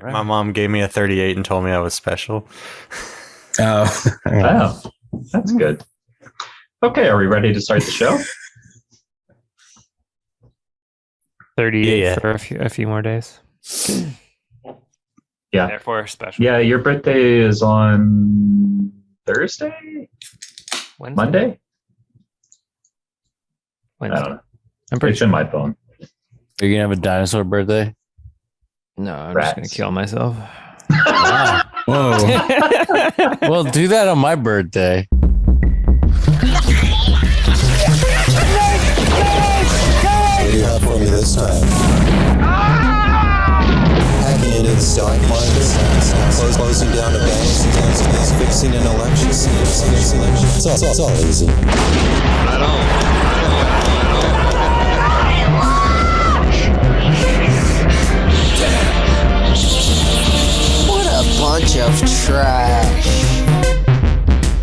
right. My mom gave me a 38 and told me I was special. Oh, Wow. That's good. Okay, are we ready to start the show? 38 for a few more days. Yeah. Therefore, special. Yeah, your birthday is on Thursday? Wednesday? Monday? Wednesday. I don't know. I'm pretty It's sure. in my phone. are you gonna have a dinosaur birthday? No, I'm Rats. just going to kill myself. Whoa. Well, do that on my birthday. What do you have for me this time? Hacking into the stock market, closing down a bank, fixing an election. It's all easy. What a bunch of trash.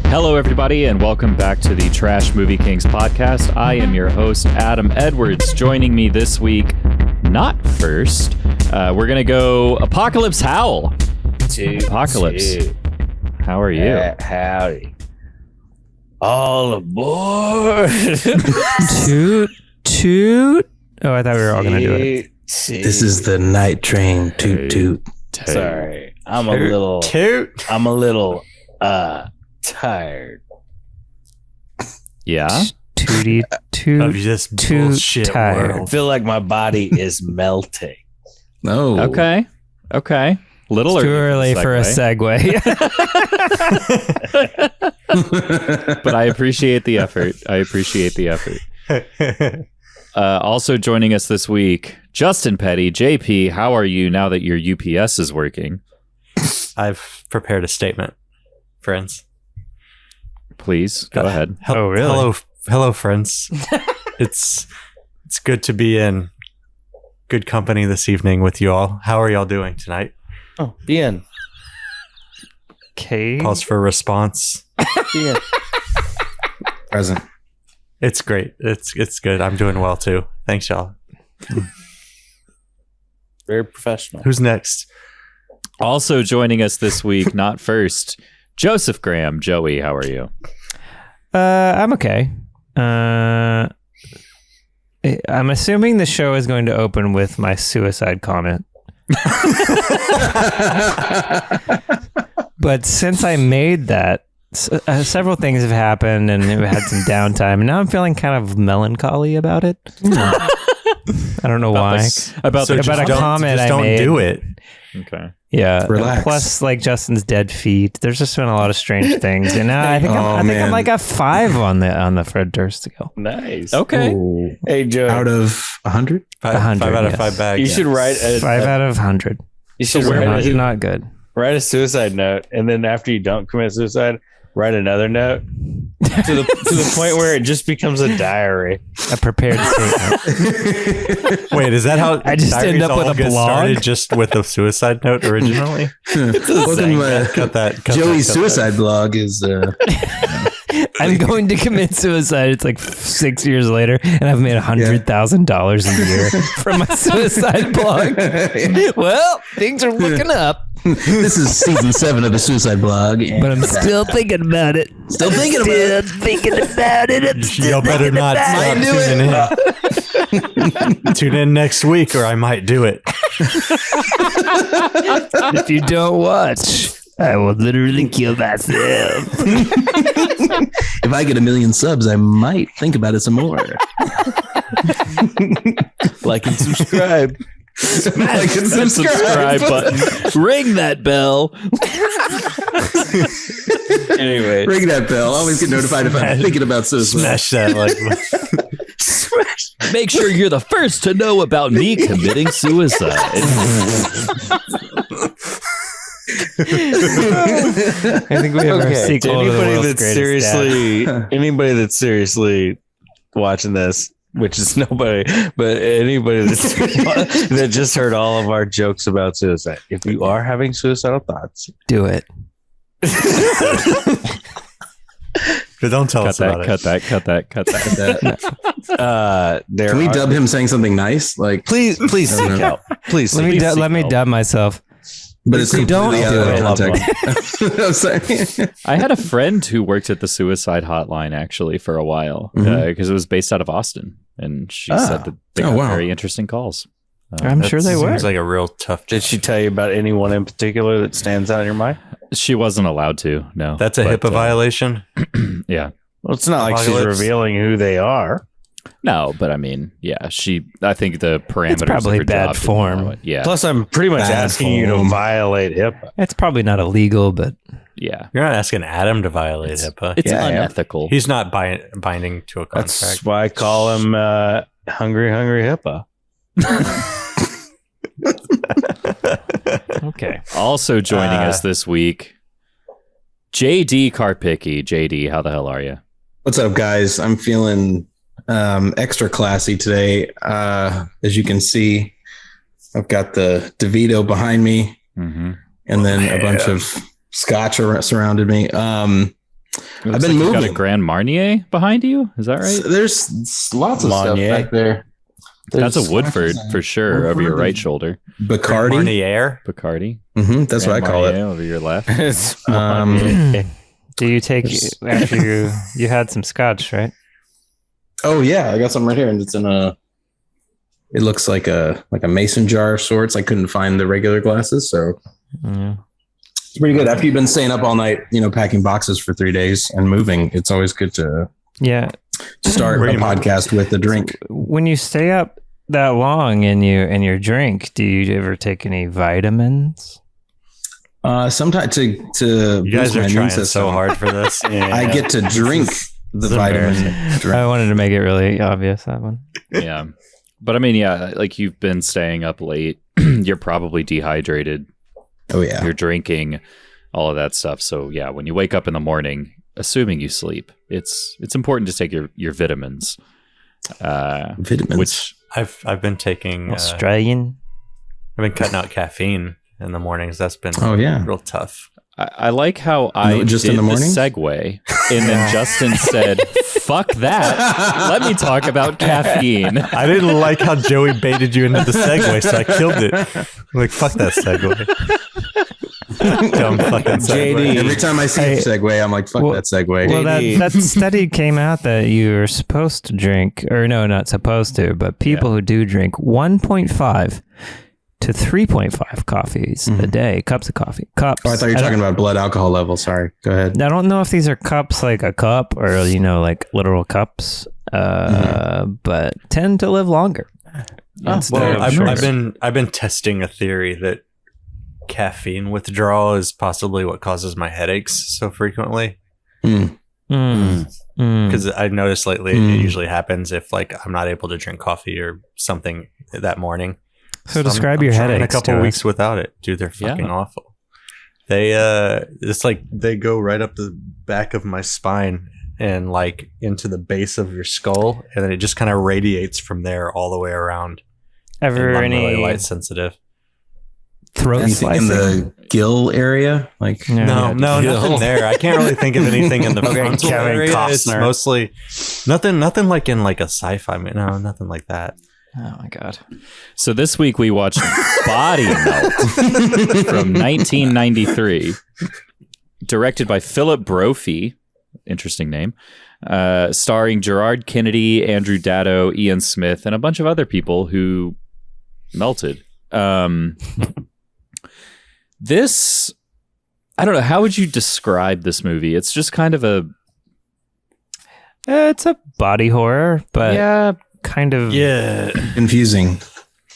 Hello, everybody, and welcome back to the Trash Movie Kings podcast. I am your host, Adam Edwards. Joining me this week, not first, we're going to go Apocalypse Howl. Apocalypse. How are you? Howdy. All aboard. Toot, toot. Oh, I thought we were all going to do it. This is the night train. Toot toot. Sorry. I'm a little tired. Yeah? Tootie, Of toot. this Too bullshit tired. I world. feel like my body is melting. No. Okay. Little It's too early for a segue. But I appreciate the effort. Also joining us this week, Justin Petty. JP, how are you now that your UPS is working? I've prepared a statement, friends. Please, go ahead. Oh, really? Hello, friends. it's good to be in good company this evening with you all. How are y'all doing tonight? Oh, bien. Okay. Pause for response. Bien. Present. It's great. It's good. I'm doing well too. Thanks, y'all. Very professional. Who's next? Also joining us this week, not first, Joseph Graham. Joey, how are you? I'm okay. I'm assuming the show is going to open with my suicide comment. But since I made that, several things have happened and we've had some downtime. And now I'm feeling kind of melancholy about it. I don't know why. About So the just a don't- comment just I don't made. do it. Okay. Yeah. Relax. Plus, like Justin's dead feet. There's just been a lot of strange things, and now I think I'm man. like a 5 on the Fred Durst scale. Nice. Okay. Ooh. Hey, Joe. Out of 100? 5 out of yes. 5 bags. you should write a 5 out of 100. You should Not, write, not good. write a suicide note, and then after you don't commit suicide, write another note to the point where it just becomes a diary. A prepared statement. Wait, is that how I just diaries end up with all a get blog? started just with a suicide note originally? Welcome, Cut that. Joey's cut suicide blog is I'm going to commit suicide. It's like 6 years later, and I've made $100,000 a year from my suicide blog. Well, things are looking up, this is season 7 of the suicide blog. And but I'm still thinking about it. still thinking about it. Thinking about it. I'm that. still Y'all better thinking not about stop it. tuning in. Tune in next week, or I might do it. If you don't watch, I will literally kill myself. If I get 1 million subs, I might think about it some more. Like and subscribe. Like and Subscribe button. Ring that bell. Anyway, Ring that bell. Always get notified if I'm thinking about suicide. Smash that like. Make sure you're the first to know about me committing suicide. I think we have our okay. sequel to the Anybody world's that's greatest dad. anybody that's seriously watching this, which is nobody, but anybody that's, that just heard all of our jokes about suicide. If you are having suicidal thoughts, Do it. But don't tell Cut us about that, cut that. there Can we are- dub him saying something nice? Like, Please I don't seek know. help. Please Let seek me help. let me dub myself. But it's Don't completely do out it. of context. I'm sorry. I had a friend who worked at the suicide hotline actually for a while Mhm. because it was based out of Austin, and she said that they got very interesting calls. I'm sure they were. Seems like a real tough. Did she tell you about anyone in particular that stands out in your mind? She wasn't allowed to. No, That's a HIPAA violation. Yeah. Well, it's not like she's Apocalypse. revealing who they are. No, but I mean, yeah, I think the parameters It's probably of her bad job didn't form. allow it. Yeah. Plus, I'm pretty much Bad asking you to form. violate HIPAA. It's probably not illegal, but Yeah. You're not asking Adam to violate HIPAA. It's Yeah, I am. unethical. He's not binding to a contract. That's why I call him Hungry HIPAA. okay. Also joining us this week, JD Karpicki. JD, how the hell are you? What's up, guys? I'm feeling extra classy today. As you can see, I've got the DeVito behind me, Mm-hmm. and then a bunch of scotch surrounded me. I've been You've got a moving. Grand Marnier behind you. Is that right? So there's lots of Marnier. stuff back there. That's There's a Woodford for sure over your Woodford. right shoulder. Bacardi. Marnier. Bacardi. That's what I call Marnier it. over your left. Do you take after you had some scotch, right? Oh yeah, I got some right here, and it's in a. It looks like a mason jar of sorts. I couldn't find the regular glasses, so Yeah. it's pretty good. After you've been staying up all night, packing boxes for 3 days and moving, it's always good to Yeah. start a podcast with a drink. When you stay up that long and your drink, do you ever take any vitamins? Sometimes to You guys boost my are immune trying system, so hard for this. I get to drink the vitamin drink. I wanted to make it really obvious, that one. Yeah. But I mean, yeah, like you've been staying up late. You're probably dehydrated. Oh yeah, You're drinking, all of that stuff. So yeah, when you wake up in the morning, assuming you sleep, it's important to take your vitamins. vitamins. Which I've been taking. Australian. I've been cutting out caffeine in the mornings. That's been real tough. I like how I just did in the morning? segue, and then Justin said, "Fuck that! Let me talk about caffeine." I didn't like how Joey baited you into the segue, so I killed it. I'm like, fuck that segue. Dumb fucking segue. JD. Every time I see a segue, I'm like, fuck that segue. Well, that study came out that you're supposed to drink, or no, not supposed to, but people who do drink 1.5 to 3.5 coffees a day, cups of coffee. Cups. Oh, I thought you were talking about blood alcohol level. Sorry. Go ahead. I don't know if these are cups like a cup or, like literal cups, but tend to live longer. Well, I've been testing a theory that caffeine withdrawal is possibly what causes my headaches so frequently. Because I've noticed lately it usually happens if like I'm not able to drink coffee or something that morning. So describe your trying headaches. a couple weeks without it, dude. They're fucking awful. They it's like they go right up the back of my spine and like into the base of your skull, and then it just kind of radiates from there all the way around. Ever And I'm any really light sensitive? throat Anything in slicing? the gill area? Like No, nothing there. I can't really think of anything in the frontal Kevin area. It's Costner. mostly nothing like in like a sci-fi. No, nothing like that. Oh my god! So this week we watched Body Melt from 1993, directed by Philip Brophy. Interesting name. Starring Gerard Kennedy, Andrew Daddo, Ian Smith, and a bunch of other people who melted. This, I don't know. How would you describe this movie? It's just kind of a... It's a body horror, but kind of confusing.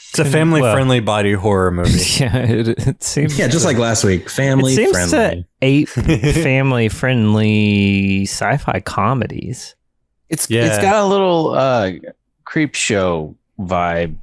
It's a family-friendly body horror movie. Yeah, it seems. Yeah, just like last week. Family it seems friendly. to ape family-friendly sci-fi comedies. It's got a little creep show vibe.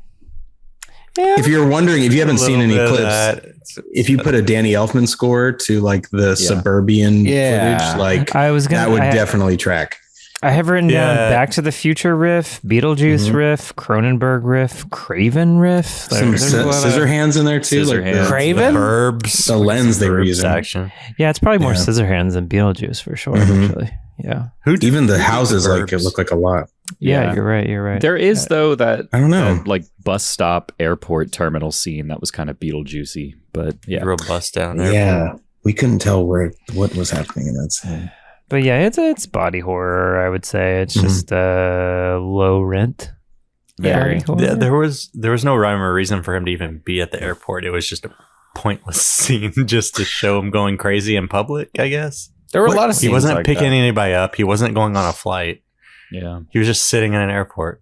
Yeah. If you're wondering, if you haven't seen any bit of clips, that. if you put a Danny Elfman score to like the suburban footage, like I was gonna, that would I, definitely track. I have written down Back to the Future riff, Beetlejuice riff, Cronenberg riff, Craven riff. Some scissor hands in there too. Like Scissorhands. Craven? The Burbs. the lens they were Burbs using. action. Yeah, it's probably more Yeah. Scissorhands than Beetlejuice for sure. Actually, yeah. Who did- Even who the did houses, like it Burbs? look like a lot. Yeah, you're right. There is though that I don't know. that, like bus stop airport terminal scene that was kind of Beetlejuicy, but yeah, Real bust down there. Yeah, we couldn't tell what was happening in that scene. But yeah, it's body horror. I would say it's just low rent. very. Body horror. Yeah, there was no rhyme or reason for him to even be at the airport. It was just a pointless scene just to show him going crazy in public, I guess. There were a lot of scenes He wasn't like picking that. anybody up. He wasn't going on a flight. Yeah. He was just sitting in an airport.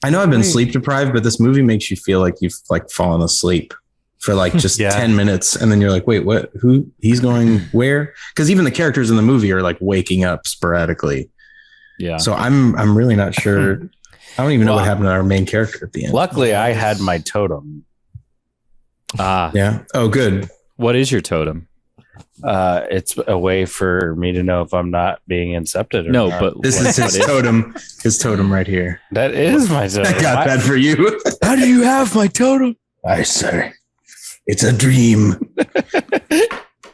I know I've been sleep deprived, but this movie makes you feel like you've like fallen asleep for like just Yeah. 10 minutes. And then you're like, wait, what? Who? He's going where? Because even the characters in the movie are like waking up sporadically. Yeah. So I'm really not sure. I don't even know what happened to our main character at the end. Luckily, I had my totem. Yeah. Oh, good. What is your totem? It's a way for me to know if I'm not being incepted or No, not. but This is his totem. His totem right here. That is my totem. I got that for you. How do you have my totem? I say, it's a dream.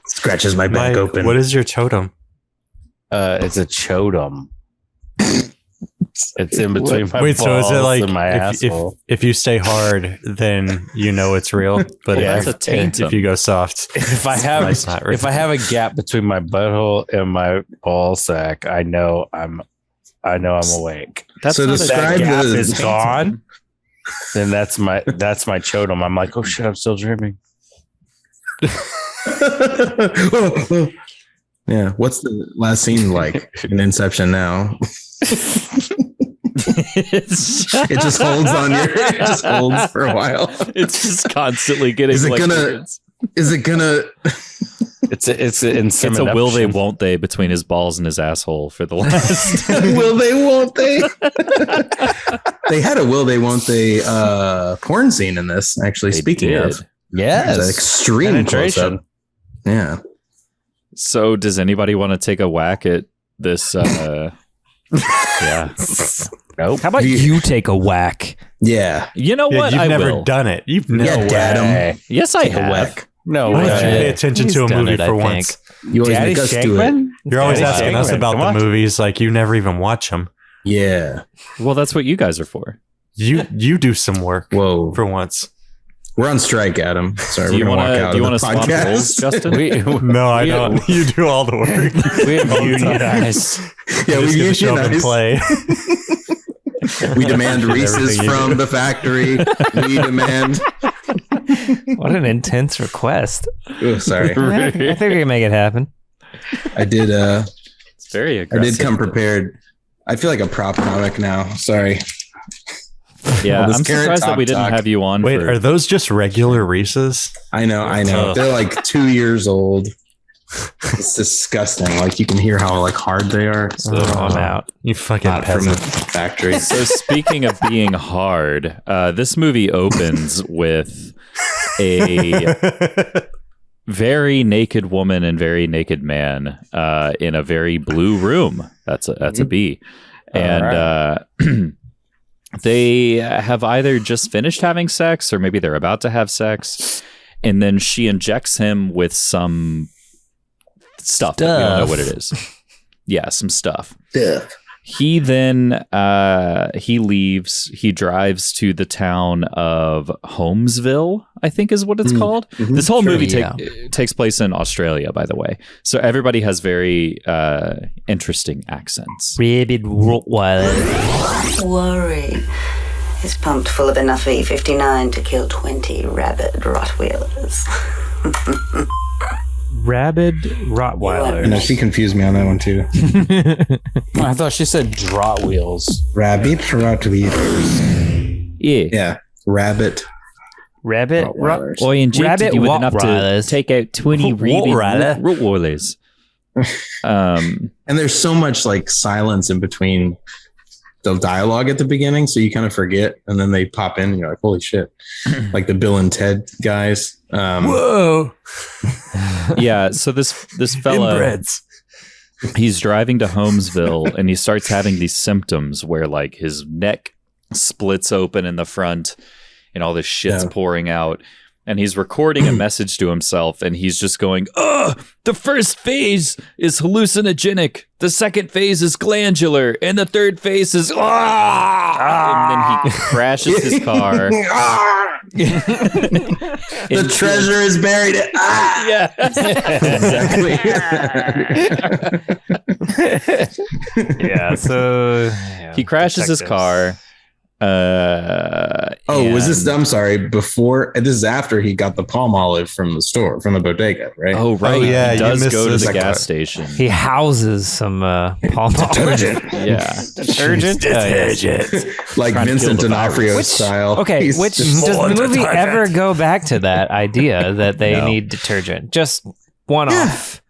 Scratches my back Mike, open. what is your totem? It's a chodum. It's in between my Wait, balls so is it like and my asshole. if you stay hard, then you know it's real? But Yeah, if, that's a taintum. if you go soft, If I have it's not real. if I have a gap between my butthole and my ball sack, I know I'm awake. That's So not a describe That gap the- is gone. Then that's my chodum. I'm like, oh shit, I'm still dreaming. Yeah. What's the last scene like in Inception now? It just holds on your. It just holds for a while. It's just constantly getting. Is it like, gonna- Is it gonna? It's a It's a will they won't they between his balls and his asshole for the last. Will they? Won't they? They had a will they? Won't they? Porn scene in this. Actually, They speaking did. of, it's an yes, extreme close penetration. up. Yeah. So does anybody want to take a whack at this? Yeah. Nope. How about you take a whack? Yeah. You know Yeah, what? you've I never will. done it. You've Yeah, never. Dad. Yes, I Take a have. whack. No Why don't you way. pay attention He's to a done movie it, I for think. once? You always Daddy make us do it. Shankman? You're always Daddy asking us Shankman. about Come the on. movies like you never even watch them. Yeah. Well, that's what you guys are for. You do some work Whoa. for once. We're on strike, Adam. Sorry, Do you we're gonna walk out want to? Do you of want the to swap podcast. roles, Justin? No, I We- don't. You do all the work. We have unionized. Yeah, You we just get to show up and unionize. play. We demand Reese's Everything you from do. the factory. We demand. What an intense request. Oh, sorry, I think we can make it happen. I did. It's very I aggressive. did come prepared. I feel like a prop comic now. Sorry. Yeah, All this I'm Carrot surprised that Top we didn't talk. have you on. Wait, for, are those just regular Reese's? I know. Ugh. They're like 2 years old. It's disgusting. Like you can hear how like hard they are. So I'm out. You fucking not from the peasant. factory. So speaking of being hard, this movie opens with a very naked woman and very naked man in a very blue room. That's a B, and they have either just finished having sex or maybe they're about to have sex, and then she injects him with some stuff. That we don't know what it is. Yeah, some stuff. Yeah. He then he leaves. He drives to the town of Holmesville, I think is what it's called. Mhm. This whole Sure, movie yeah. takes place in Australia, by the way. So everybody has very interesting accents. Rabid Rottweiler. Worry. It's pumped full of enough EP29 to kill 20 rabid Rottweilers. Rabid I Rottweiler. know she confused me on that one too. I thought she said draught wheels. Rabbit Rottweilers. Yeah. Yeah. Rabbit. Rabbit Rottweilers. I injected Rabbit you with enough to Rottweilers. take out 20 Rottweiler. Rottweilers. And there's so much like silence in between the dialogue at the beginning, so you kind of forget, and then they pop in, and you're like, "Holy shit!" Like the Bill and Ted guys. Whoa. Yeah, so this fella, Inbreds. he's driving to Holmesville and he starts having these symptoms where like his neck splits open in the front and all this shit's Yeah. pouring out. and he's recording a message to himself, and he's just going, the first phase is hallucinogenic, the second phase is glandular, and the third phase is and then he crashes his car. The treasure is buried. Yeah. Exactly. Yeah, so He crashes his car. Was this? I'm sorry. Before this is after he got the palm olive from the store, from the bodega, right? Oh, right. yeah, He you does missed go to this the gas part. station. He houses some palm Detergent. Yeah. detergent. Like Trying to Vincent kill the D'Onofrio Which- style. Okay, He's which just- does the movie ever go back to that idea that they No. need detergent? Just one off.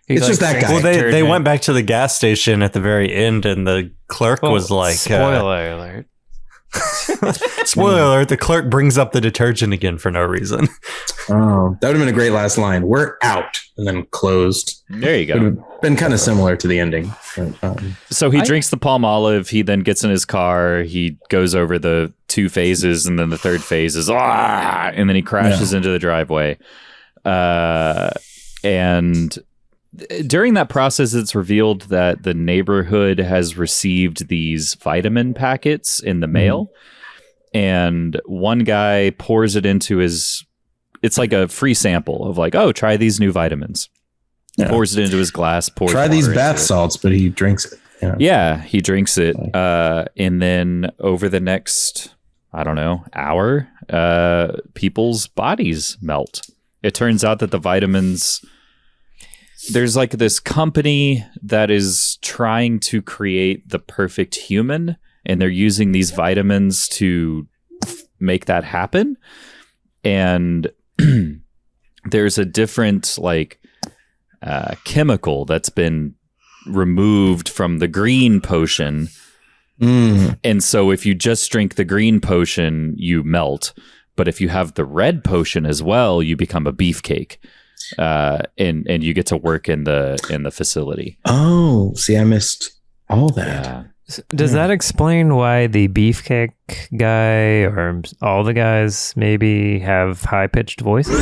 He's It's just that guy. Well, they detergent. went back to the gas station at the very end, and the clerk was like, spoiler alert. spoiler alert, the clerk brings up the detergent again for no reason. Oh, that would have been a great last line. We're out, and then closed. There you Would go. have been kind of similar to the ending. But, So he drinks the palm olive. He then gets in his car. He goes over the 2 phases, and then the third phase is and then he crashes into the driveway. And during that process, it's revealed that the neighborhood has received these vitamin packets in the mail, and one guy pours it into his. It's like a free sample of like, oh, try these new vitamins. Yeah. Pours it into his glass. Pours try these water bath into it. salts, but he drinks it. Yeah. Yeah, he drinks it. And then over the next, I don't know, hour, people's bodies melt. It turns out that the vitamins, there's like this company that is trying to create the perfect human, and they're using these vitamins to make that happen. And there's a different like chemical that's been removed from the green potion. And so if you just drink the green potion, you melt. But if you have the red potion as well, you become a beefcake. And you get to work in the facility. Oh, see, I missed all that. Yeah. Does that explain why the beefcake guy or all the guys maybe have high-pitched voices?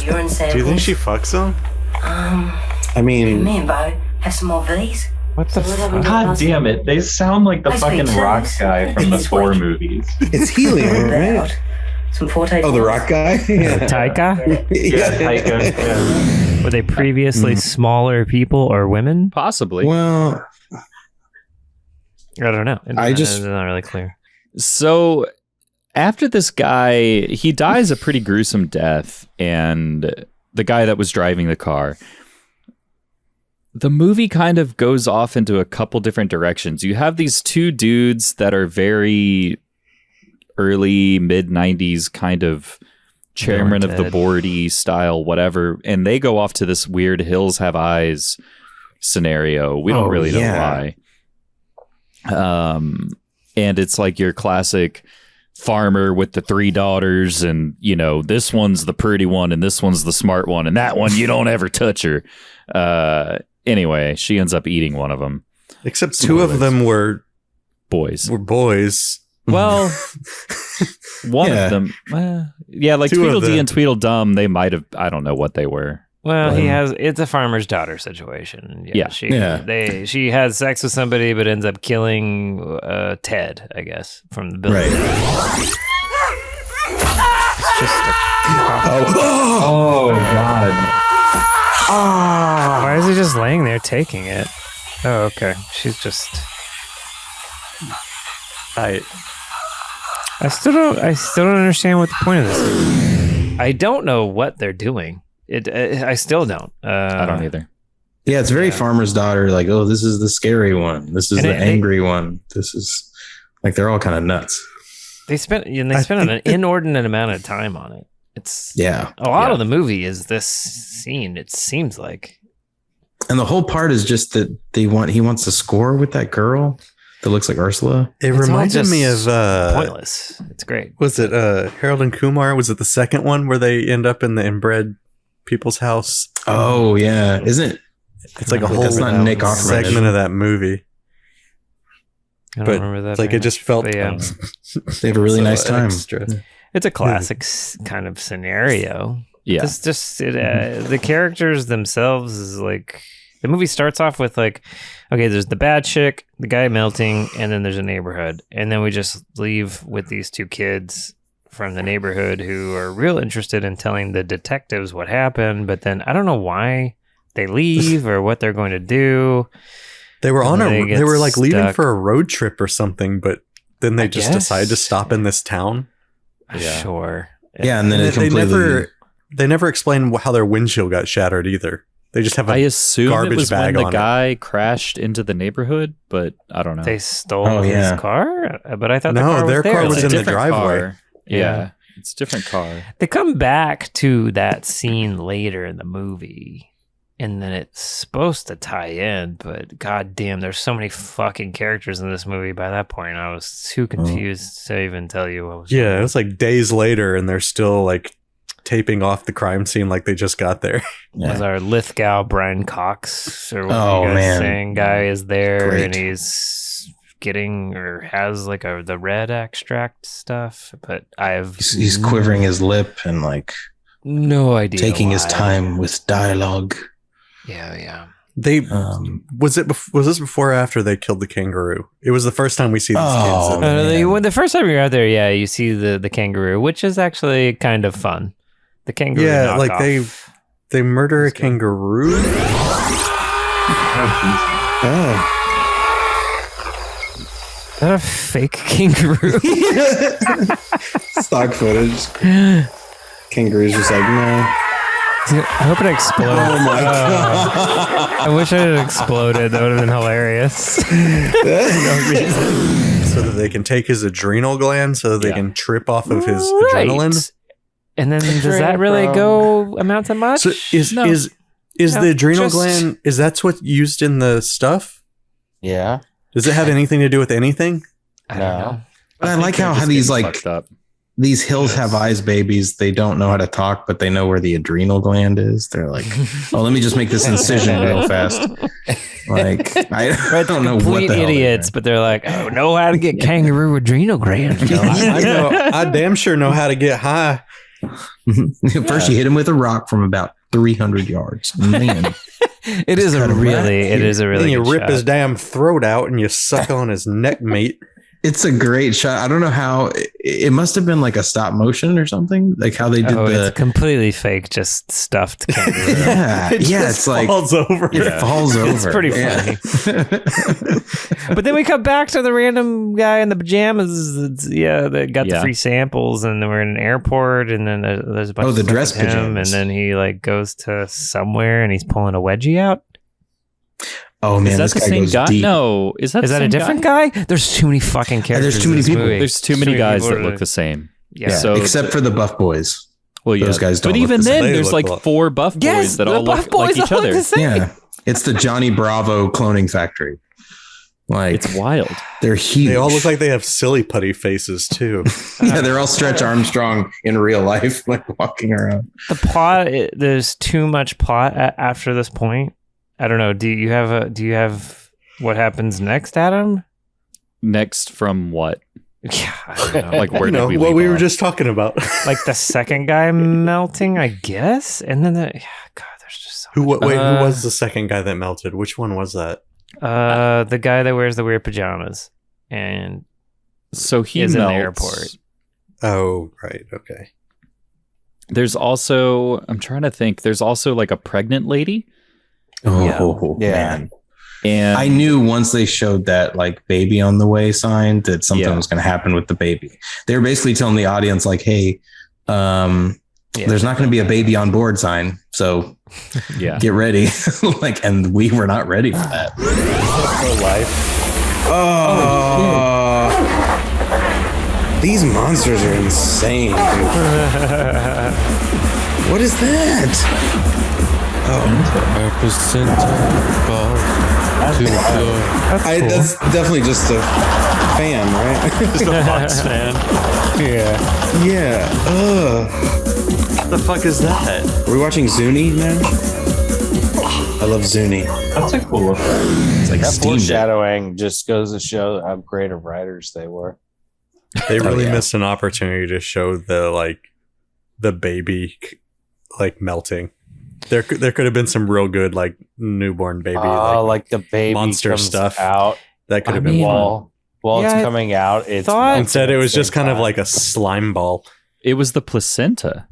You're in Do you think she fucks him? I mean, Me and Bo have some more V's. What the fuck? God damn it. They sound like the I fucking speak rock tongues. guy from the He's Thor weak. movies. it's helium, right? Some forte. Oh, the rock guy? Yeah. Taika? Yeah, Taika. Yeah. Were they previously smaller people or women? Possibly. Well, I don't know. It's not really clear. So after this guy, he dies a pretty gruesome death, and the guy that was driving the car, the movie kind of goes off into a couple different directions. You have these 2 dudes that are very early, mid-90s kind of chairman of the Ted. boardy style, whatever, and they go off to this weird Hills Have Eyes scenario. We don't really know why. And it's like your classic farmer with the 3 daughters, and you know, this one's the pretty one and this one's the smart one, and that one you don't ever touch her. Anyway, she ends up eating one of them. Except 2 of them were Boys. boys. Well, one Yeah. of them, like 2 of Tweedledee them. and Tweedledum, they might have, I don't know what they were. Well, it's a farmer's daughter situation. Yeah. She has sex with somebody, but ends up killing Ted, I guess, from the building. right. It's just Oh, God. why is he just laying there taking it? Oh, okay. She's just. I still don't understand what the point of this is. I don't know what they're doing. I still don't. I don't either. Yeah, it's very farmer's daughter. Like, oh, this is the scary one. This is And the it- angry one. This is like they're all kind of nuts. They spent an inordinate amount of time on it. It's Yeah, a lot of the movie is this scene. It seems like and the whole part is just that he wants to score with that girl that looks like Ursula. It It's all reminded me just of pointless. It's great. was it Harold and Kumar? Was it the second one where they end up in the inbred people's house? Oh yeah, isn't it? It's like a whole That's not Nick Offerman, is segment it? of that movie. I don't But remember that. it's like very it just felt But yeah. They have a really so nice time. extra. It's a classic kind of scenario. Yeah. The characters themselves is like, the movie starts off with like, okay, there's the bad chick, the guy melting, and then there's a neighborhood. And then we just leave with these two kids from the neighborhood who are real interested in telling the detectives what happened. But then I don't know why they leave or what they're going to do. They were they were like leaving stuck. for a road trip or something, but then they just decided to stop in this town. Yeah. Sure. Yeah, and then it completely... They never explained how their windshield got shattered either. They just have a I assume garbage it was when bag the on guy crashed into the neighborhood, but I don't know. They stole his car? But I thought their car was It's in a the different driveway. car. Yeah, it's a different car. They come back to that scene later in the movie, and then it's supposed to tie in, but goddamn, there's so many fucking characters in this movie. By that point, I was too confused to even tell you what was going on. It was like days later, and they're still like taping off the crime scene like they just got there. Was our Lithgow Brian Cox or what you guys saying guy is there, and he's getting or has like the red extract stuff, but he's quivering his lip and like no idea taking his time with dialogue. Yeah. They was this before or after they killed the kangaroo? It was the first time we see these kids. When the first time you're out there, you see the kangaroo, which is actually kind of fun. The kangaroo, like knockoff. they murder a kangaroo. Is that a fake kangaroo? Stock footage. Kangaroo's just like, no. I hope it exploded. Oh my god! I wish it had exploded. That would have been hilarious. No reason. So that they can take his adrenal gland, so they can trip off of his adrenaline. And then does that really go amount to much? So is the adrenal gland? Is that's what's used in the stuff? Yeah. Does it have anything to do with anything? I don't know. But I like how these like these hills have eyes babies. They don't know how to talk, but they know where the adrenal gland is. They're like, oh, let me just make this incision real fast. Like I don't know what the hell idiots, but they're like, oh, know how to get kangaroo adrenal gland. I know. I damn sure know how to get high. First, you hit him with a rock from about 300 yards. Man, it is a really Then you good rip shot. his damn throat out and you suck on his neck meat. It's a great shot. I don't know how it must have been like a stop motion or something, like how they did it's completely fake, just stuffed kangaroo. It's like falls over. It falls over. It's pretty funny. But then we come back to the random guy in the pajamas. That got the free samples, and we're in an airport, and then there's a bunch of the stuff dress with him, pajamas. and then he like goes to somewhere, and he's pulling a wedgie out. Oh man, is that this the guy same goes guy? deep. No, is that a different guy? There's too many fucking characters. There's too many in this people. movie. There's too many guys that look the same. Yeah. Yeah, So except for the buff boys. Well, Those guys don't But look even the same. then, They there's look like a lot. 4 buff boys that all look like each other. Yeah, it's the Johnny Bravo cloning factory. Like It's wild. they're huge. They all look like they have silly putty faces too. yeah, they're all Stretch Armstrong in real life, like walking around. The plot, there's too much plot after this point. I don't know. Do you have what happens next, Adam? Next from what? Yeah, I don't know. Like where You did know we what leave we were off? just talking about. Like the second guy melting, I guess, and then there's just so Who much. was the second guy that melted? Which one was that? The guy that wears the weird pajamas and So he is melts. in the airport. Oh, right. Okay. There's also, I'm trying to think. There's also like a pregnant lady, Oh Yeah. man. and I knew once they showed that like baby on the way sign that something was going to happen with the baby. They were basically telling the audience like, hey, there's not going to be a baby on board sign. So yeah, get ready. And we were not ready for that. These monsters are insane. What is that? That's definitely just a fan, right? Just a box fan. Yeah. What the fuck is that? Are we watching Zuni now? I love Zuni. That's a cool look. It's like That steamed it. foreshadowing just goes to show how great of writers they were. They really missed an opportunity to show the baby like melting. There could have been some real good like newborn baby like the baby monster comes stuff out. That could have been fun. While it's Yeah, coming out, it's Instead, it was just kind of like a slime ball. It was the placenta.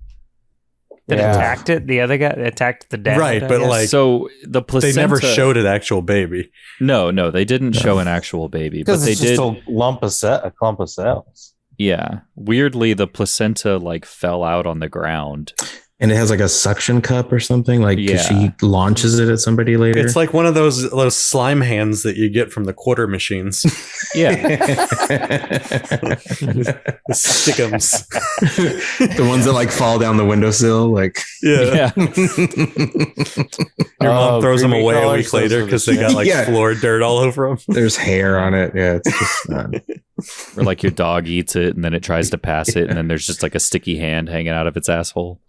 That attacked it. The other guy attacked the dad. Right, but like So the placenta. they never showed an actual baby. No, they didn't show an actual baby, but because they it's did. just a clump of cells. Yeah, weirdly, the placenta like fell out on the ground. And it has like a suction cup or something. Like 'cause she launches it at somebody later. It's like one of those slime hands that you get from the quarter machines. Yeah, The stickums. the ones that like fall down the windowsill. Like Yeah. Your mom throws them creamy away a colors, week those later are the because they got like Yeah. floor dirt all over them. there's hair on it. Yeah, it's just not. or like your dog eats it and then it tries to pass it, and then there's just like a sticky hand hanging out of its asshole.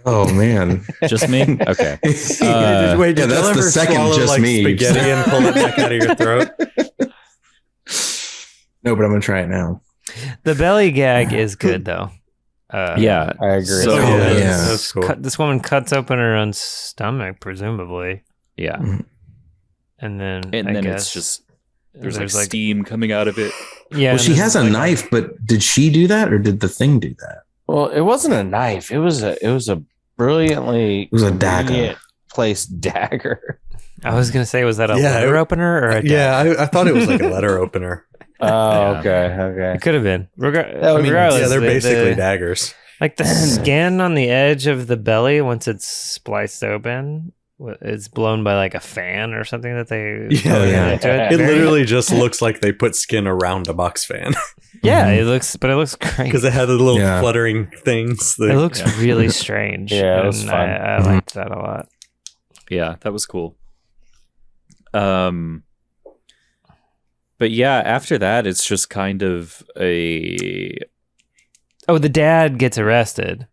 Oh man. Just me? Okay. Wait, yeah, did that's you the ever second swallow, just like, me. spaghetti and pull it back out of your throat? No, but I'm gonna try it now. The belly gag is good though. Yeah, I agree. So yeah. That's cool. This woman cuts open her own stomach, presumably, yeah, and then and I then guess it's just there's there's like like steam coming out of it. yeah. Well, and she then has a like knife, but did she do that or did the thing do that? Well, it wasn't a knife. It was a brilliantly It was a dagger. convenient placed dagger. I was gonna say, was that a Yeah, letter opener or a Yeah, I thought it was like a letter opener. Oh, Yeah. okay. It could have been. I mean, Regardless, Yeah, they're the- basically the- daggers. like the skin on the edge of the belly once it's spliced open. It's blown by like a fan or something that they. Yeah, yeah. into it. It Very- literally just looks like they put skin around a box fan Yeah, it looks great. because it had the little Yeah. fluttering things. It looks really strange. Yeah, it was and fun. I liked that a lot. Yeah, that was cool. But yeah, after that, it's just kind of a Oh, the dad gets arrested.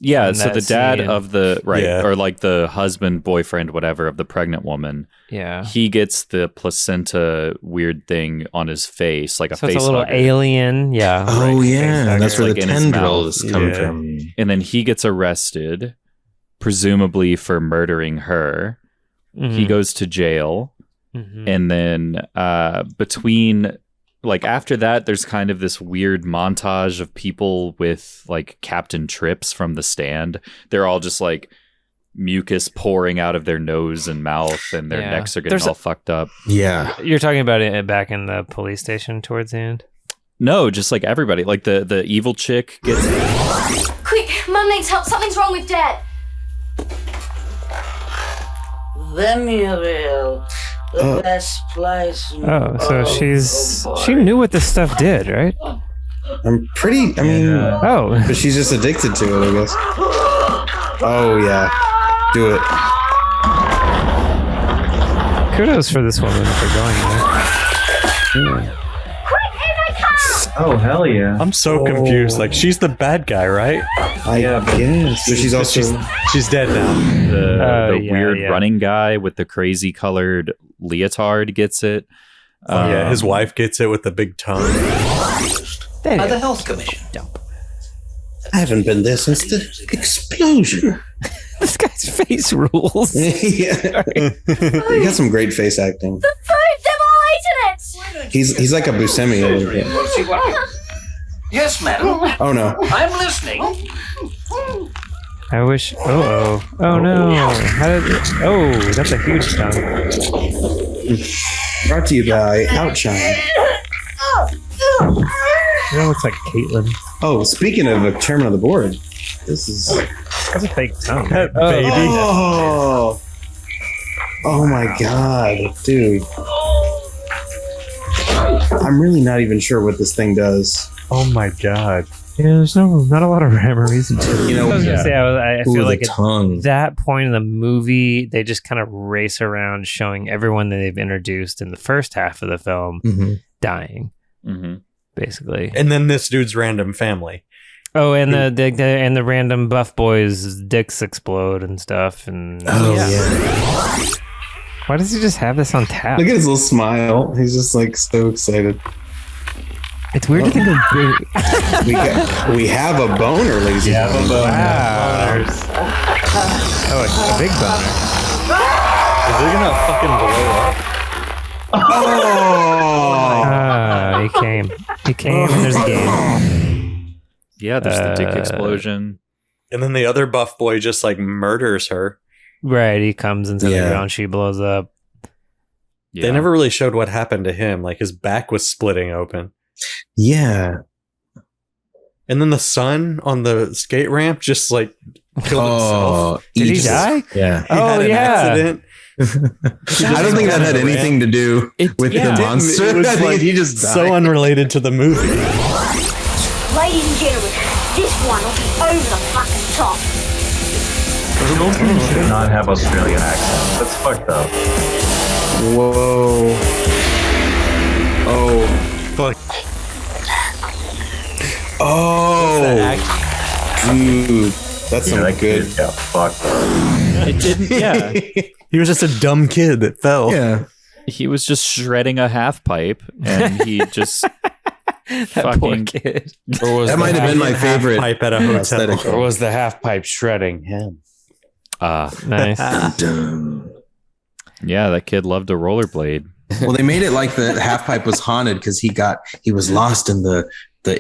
yeah. In So that the dad scene. of the Yeah. or like the husband, boyfriend, whatever of the pregnant woman, Yeah. he gets the placenta weird thing on his face, like a So face it's a little hugger. alien. Yeah. Oh yeah, Face that's where like the in his tendrils mouth. come Yeah. from. And then he gets arrested, presumably for murdering her. He goes to jail. Mhm. And then between like after that, there's kind of this weird montage of people with like Captain Trips from The Stand. They're all just like mucus pouring out of their nose and mouth, and their Yeah. necks are getting There's all fucked up. Yeah. You're talking about it back in the police station towards the end. No, just like everybody, like the evil chick gets Quick, Mum needs help. Something's wrong with Dad. Lemuel, the best place. Oh, so she knew what this stuff did, right? I'm pretty. I mean, Oh, but she's just addicted to it, I guess. Oh yeah, do it. kudos for this woman for going there. Oh, hell yeah. I'm so confused. Like she's the bad guy, right? I guess, but she's also. She's dead now. the yeah, weird yeah. running guy with the crazy colored leotard gets it. Yeah, his wife gets it with the big tongue. By the Health Commission. I haven't been there since the explosion. This guy's face rules. Yeah, he got some great face acting. The food, they've all eaten it. He's like a Buscemi a little bit. Yes, madam. Oh no. I'm listening. I wish. Oh no! How did? Oh, that's a huge tongue. Brought to you by Outshine. That looks like Caitlin. Oh, speaking of a chairman of the board, this is. That's a fake tongue. That baby. Oh my god, dude. I'm really not even sure what this thing does. Oh my god. Yeah, there's not a lot of rhyme or reason to it. You know, I was gonna say I Ooh, feel like the at tongue. that point in the movie, they just kind of race around showing everyone that they've introduced in the first half of the film Mhm. dying, basically. And then this dude's random family. Oh, and the random buff boys' dicks explode and stuff. And Oh yeah. why does he just have this on tap? Look at his little smile. He's just like so excited. It's weird to think of big. we have a boner, ladies and gentlemen. Wow. Oh, a big boner. Is it gonna fucking blow up? Oh, he came. He came, and there's a game. Yeah, there's the dick explosion. And then the other buff boy just like murders her. Right, he comes into the ground, she blows up. Yeah. They never really showed what happened to him. Like his back was splitting open. Yeah. And then the son on the skate ramp just like killed himself. Did he die? Yeah. He had an accident. I don't think that had anything to do with the monster. It was like he just died. so unrelated to the movie. Ladies and gentlemen, this one will be over the fucking top. Scorpions should not have Australian accents. That's fucked up. Whoa. Oh. Fuck. Oh. Dude. That's some that good. kid got fucked up. It didn't. Yeah, He was just a dumb kid that fell. Yeah. he was just shredding a half pipe, and he just That poor kid. That might have been my favorite pipe at a hotel. aesthetic. Or was the half pipe shredding him? Nice. Yeah, that kid loved a rollerblade. Well, they made it like the half pipe was haunted because he was lost in the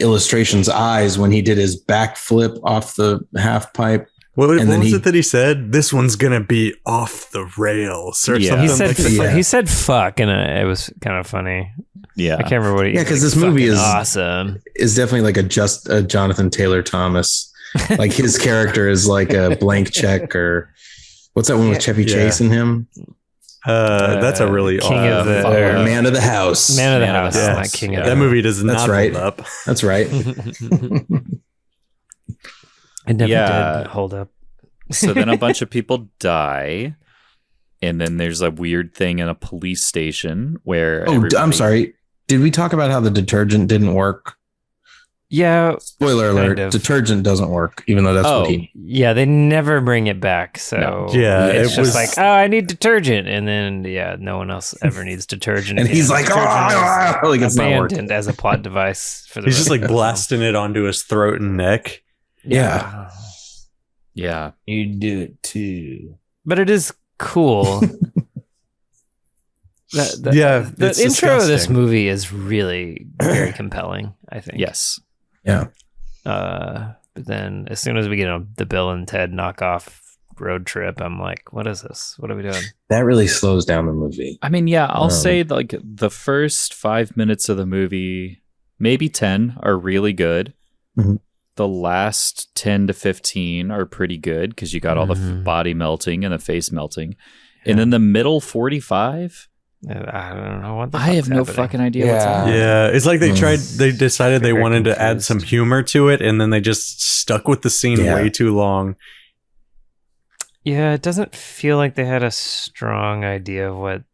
illustration's eyes when he did his backflip off the half pipe. What was it that he said? This one's gonna be off the rails or something. He said, like that. he said fuck, and it was kind of funny. Yeah, I can't remember what he. Yeah, because this movie is awesome. Is definitely like a Jonathan Taylor Thomas. Like his character is like a blank check, or what's that one with Chevy Chase and him? That's a really King of the Man of the House. Man of the House. Yes. Not King of That movie does That's not right. hold up. That's right. It never did hold up. So then a bunch of people die, and then there's a weird thing in a police station where. I'm sorry. Did we talk about how the detergent didn't work? Yeah. Spoiler alert: kind of. detergent doesn't work, even though that's what he. Yeah, they never bring it back. So Yeah, it's it just was like, oh, I need detergent, and then no one else ever needs detergent. And again. he's like, Detergent is like it's not working. abandoned as a plot device for the. He's just rest like of the film. blasting it onto his throat and neck. Yeah. Yeah, You do it too. But it is cool. The it's intro of this disgusting. movie is really very compelling, I think. yes. Yeah. But then as soon as we get on the Bill and Ted knockoff road trip, I'm like, what is this? What are we doing? That really slows down the movie. I mean, yeah, I'll say like the first 5 minutes of the movie, maybe 10, are really good. Mm-hmm. The last 10 to 15 are pretty good because you got all the body melting and the face melting. And then the middle 45, I don't know what the I have fuck's no happening. fucking idea what's happening. Yeah, it's like they decided they wanted to add some humor to it, and then they just stuck with the scene way too long. Yeah, it doesn't feel like they had a strong idea of what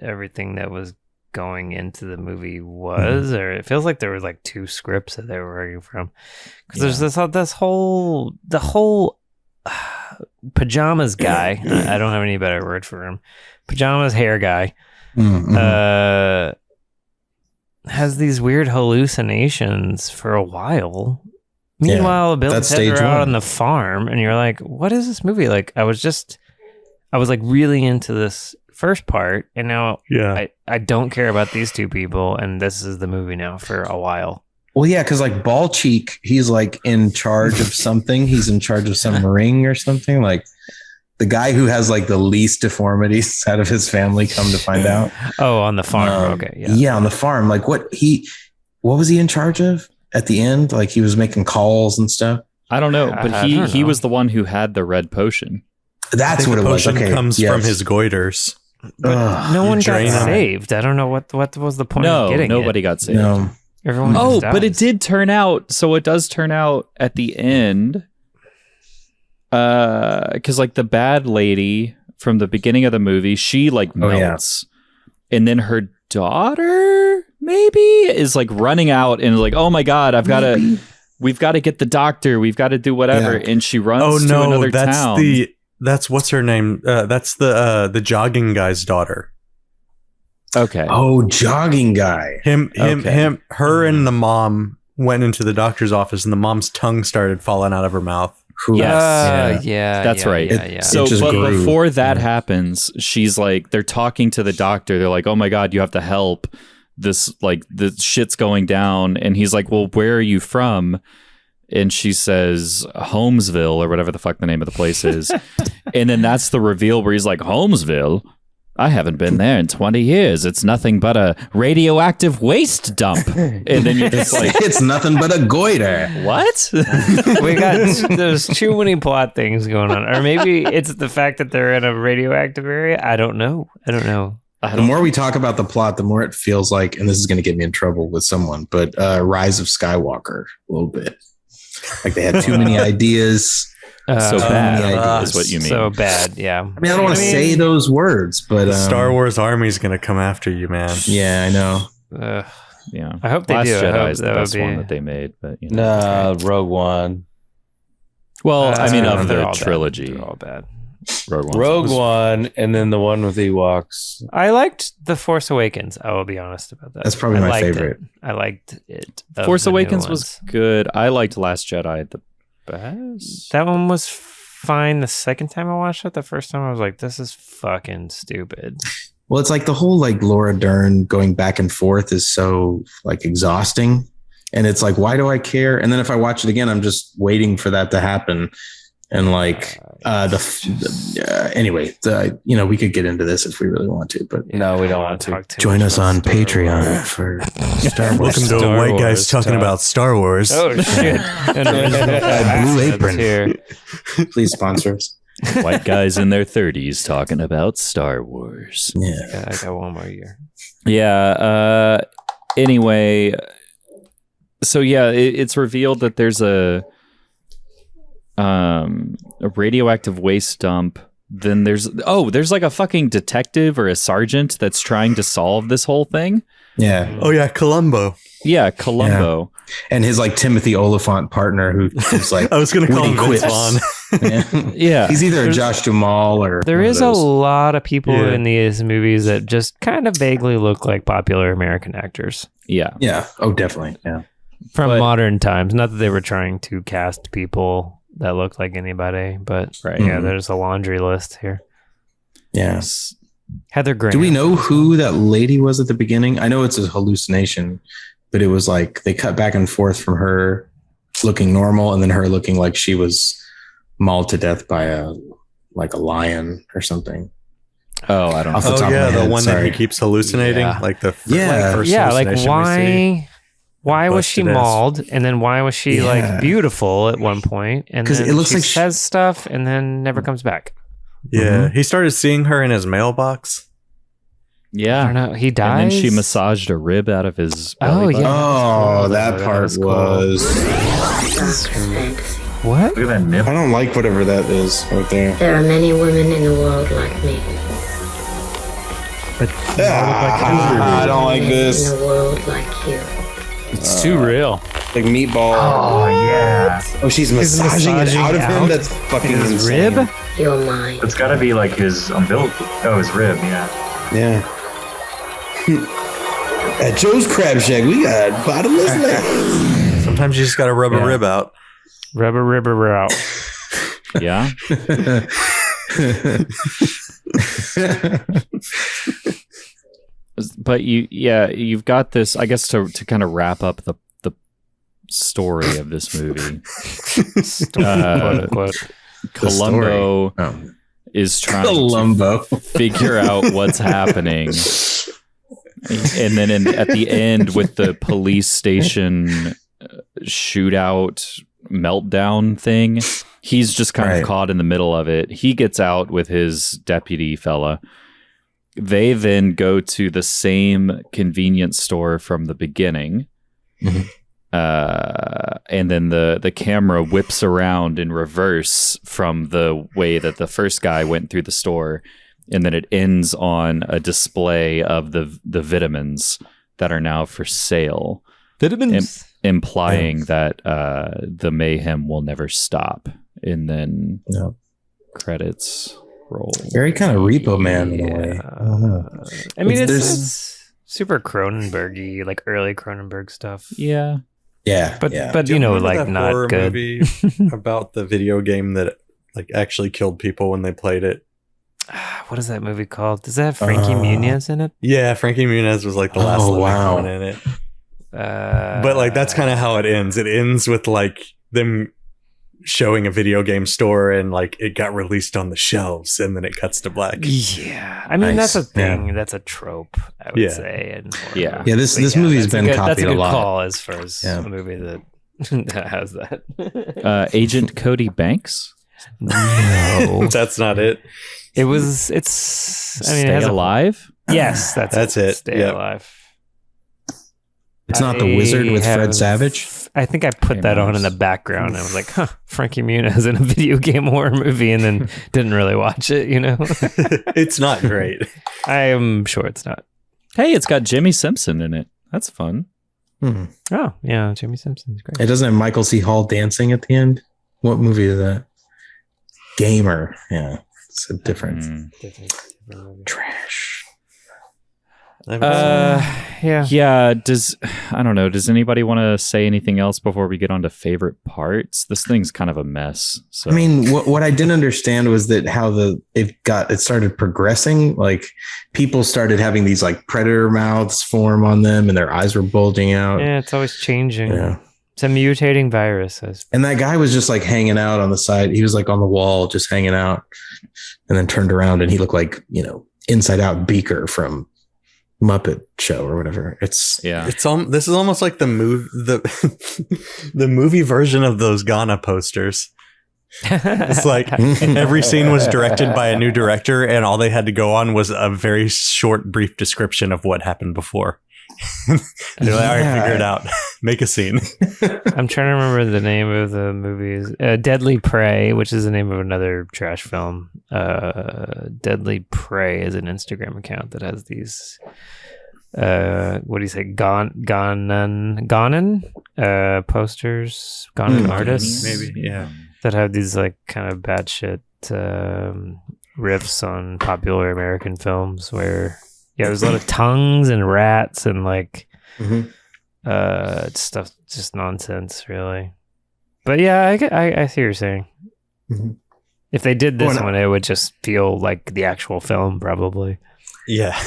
everything that was going into the movie was, or it feels like there was like two scripts that they were working from. Because there's the whole pajamas guy. I don't have any better word for him. Pajamas hair guy. Has these weird hallucinations for a while. Meanwhile, Bill and Ted are out on the farm, and you're like, what is this movie? Like, I was like really into this first part, and now I don't care about these two people, and this is the movie now for a while. Well, yeah, because like Ball Cheek, he's like in charge of something. He's in charge of some ring or something. Like the guy who has like the least deformities out of his family, come to find out. Oh, on the farm. Okay. Yeah, on the farm. Like what was he in charge of at the end? Like he was making calls and stuff. I don't know, but I he don't know. was the one who had the red potion. That's what it was. Potion Okay, comes from his goiters. No one got drain 'em. saved. I don't know what was the point No, of getting nobody got saved. No. Everyone Oh, just but it dies. did turn out. So it does turn out at the end. Because like the bad lady from the beginning of the movie, she like melts. And then her daughter maybe is like running out and is like, oh my God, we've got to get the doctor. We've got to do whatever. Yeah. And she runs to another town. That's what's her name? That's the jogging guy's daughter. Okay. Oh, jogging guy. Her and the mom went into the doctor's office, and the mom's tongue started falling out of her mouth. Yes. That's right. Yeah. So, but before that happens, she's like, they're talking to the doctor. They're like, "Oh my God, you have to help. This, like, the shit's going down." And he's like, "Well, where are you from?" And she says, "Holmesville," or whatever the fuck the name of the place is. And then that's the reveal where he's like, "Holmesville? I haven't been there in 20 years. It's nothing but a radioactive waste dump." And then you're just like, it's nothing but a goiter. What? There's too many plot things going on. Or maybe it's the fact that they're in a radioactive area. I don't know. The more we talk about the plot, the more it feels like, and this is going to get me in trouble with someone, but Rise of Skywalker a little bit. Like they had too many ideas. So bad is what you mean. So bad, yeah. I mean, I don't want to say those words, but the Star Wars Army's going to come after you, man. Yeah, I know. Yeah, I hope they Last do. Jedi is the best one that they made, but you know. Nah, Rogue One. Well, I mean, of they're the all trilogy, bad. They're all bad. Rogue One, and then the one with Ewoks. I liked The Force Awakens. I will be honest about that. That's probably my favorite. I liked it. Force Awakens was good. I liked Last Jedi the best. That one was fine the second time I watched it. The first time I was like, this is fucking stupid. Well, it's like the whole like Laura Dern going back and forth is so like exhausting. And it's like, why do I care? And then if I watch it again, I'm just waiting for that to happen. And like anyway, we could get into this if we really want to, but no, we don't want to. Join us on Patreon for Star Wars. Welcome to White Guys talking about Star Wars. Oh shit! Blue Apron here. Please sponsor us. White guys in their 30s talking about Star Wars. Yeah, I got one more year. Yeah. Anyway, so yeah, it's revealed that there's a radioactive waste dump. Then there's like a fucking detective or a sergeant that's trying to solve this whole thing. Yeah. Oh yeah, Columbo. Yeah, Columbo. Yeah. And his like Timothy Oliphant partner who's like I was gonna call him Vince Vaughn. Yeah. He's either Josh Duhamel or there is a lot of people in these movies that just kind of vaguely look like popular American actors. Yeah. Yeah. Oh, definitely. Yeah. From modern times. Not that they were trying to cast people that look like anybody, but yeah, there's a laundry list here. Yes. Heather Graham. Do we know who that lady was at the beginning? I know it's a hallucination, but it was like they cut back and forth from her looking normal and then her looking like she was mauled to death by a lion or something. Oh, I don't know. Oh yeah, the one that he keeps hallucinating, like the first like hallucination why was she mauled, and then why was she like beautiful at one point, and then it looks she like says stuff and then never comes back. Yeah, he started seeing her in his mailbox. Yeah, I don't know. He dies. And then she massaged a rib out of his belly button. Oh, that part was. What? Look at that nip. I don't like whatever that is right there. There are many women in the world like me. But I don't like this. In the world like you. It's too real. Like meatball. Oh yeah. Oh, she's massaging it out of him. That's fucking his insane. rib. You're mine. It's got to be like his umbilical. Oh, his rib. Yeah. Yeah. At Joe's Crab Shack, we got bottomless legs. Sometimes you just got to rub a rib out. Rub a ribber out. Yeah. But you've got this, I guess, to kind of wrap up the story of this movie. Columbo is trying to figure out what's happening. And then at the end with the police station shootout meltdown thing, he's just kind of caught in the middle of it. He gets out with his deputy fella. They then go to the same convenience store from the beginning. Mm-hmm. And then the camera whips around in reverse from the way that the first guy went through the store. And then it ends on a display of the vitamins that are now for sale. Vitamins? Implying that the mayhem will never stop. And then credits. Roll. Very kind of Repo Man in a way. I mean, it's super Cronenberg-y, like early Cronenberg stuff. Yeah. Yeah, but Do you know, remember like that not horror good. movie about the video game that like actually killed people when they played it. What is that movie called? Does that have Frankie Muniz in it? Yeah, Frankie Muniz was like the last living one in it. But like that's kind of how it ends. It ends with like them showing a video game store and like it got released on the shelves and then it cuts to black. Yeah, I mean that's a thing. That's a trope, I would say. And this movie's been copied that's a good lot. Call as far as a movie that has that. Agent Cody Banks. No, that's not it. It's. I mean, Stay it has Alive. Yes, that's it. Stay Alive. It's not The Wizard with Fred Savage. I think I put that on in the background. I was like, huh, Frankie Muniz in a video game horror movie, and then didn't really watch it, you know? It's not great. I am sure it's not. Hey, it's got Jimmy Simpson in it. That's fun. Oh, yeah, Jimmy Simpson's great. It doesn't have Michael C. Hall dancing at the end. What movie is that? Gamer. Yeah, it's a different trash. Yeah. I don't know. Does anybody want to say anything else before we get on to favorite parts? This thing's kind of a mess. So I mean, what I didn't understand was that how it started progressing. Like people started having these like predator mouths form on them, and their eyes were bulging out. Yeah, it's always changing. Yeah. It's a mutating virus. And that guy was just like hanging out on the side. He was like on the wall, just hanging out, and then turned around, and he looked like Inside Out Beaker from Muppet Show or whatever. This is almost like the movie version of those Ghana posters. It's like every scene was directed by a new director, and all they had to go on was a very short, brief description of what happened before. They're like, all right, figure it out. Make a scene. I'm trying to remember the name of the movies. Deadly Prey, which is the name of another trash film. Deadly Prey is an Instagram account that has these what do you say, Ghanan posters, Ghanan artists, maybe, yeah, that have these like kind of bad shit riffs on popular American films where there's a lot of tongues and rats and like stuff, just nonsense, really. But yeah, I see what you're saying. If they did this one, it would just feel like the actual film, probably. Yeah.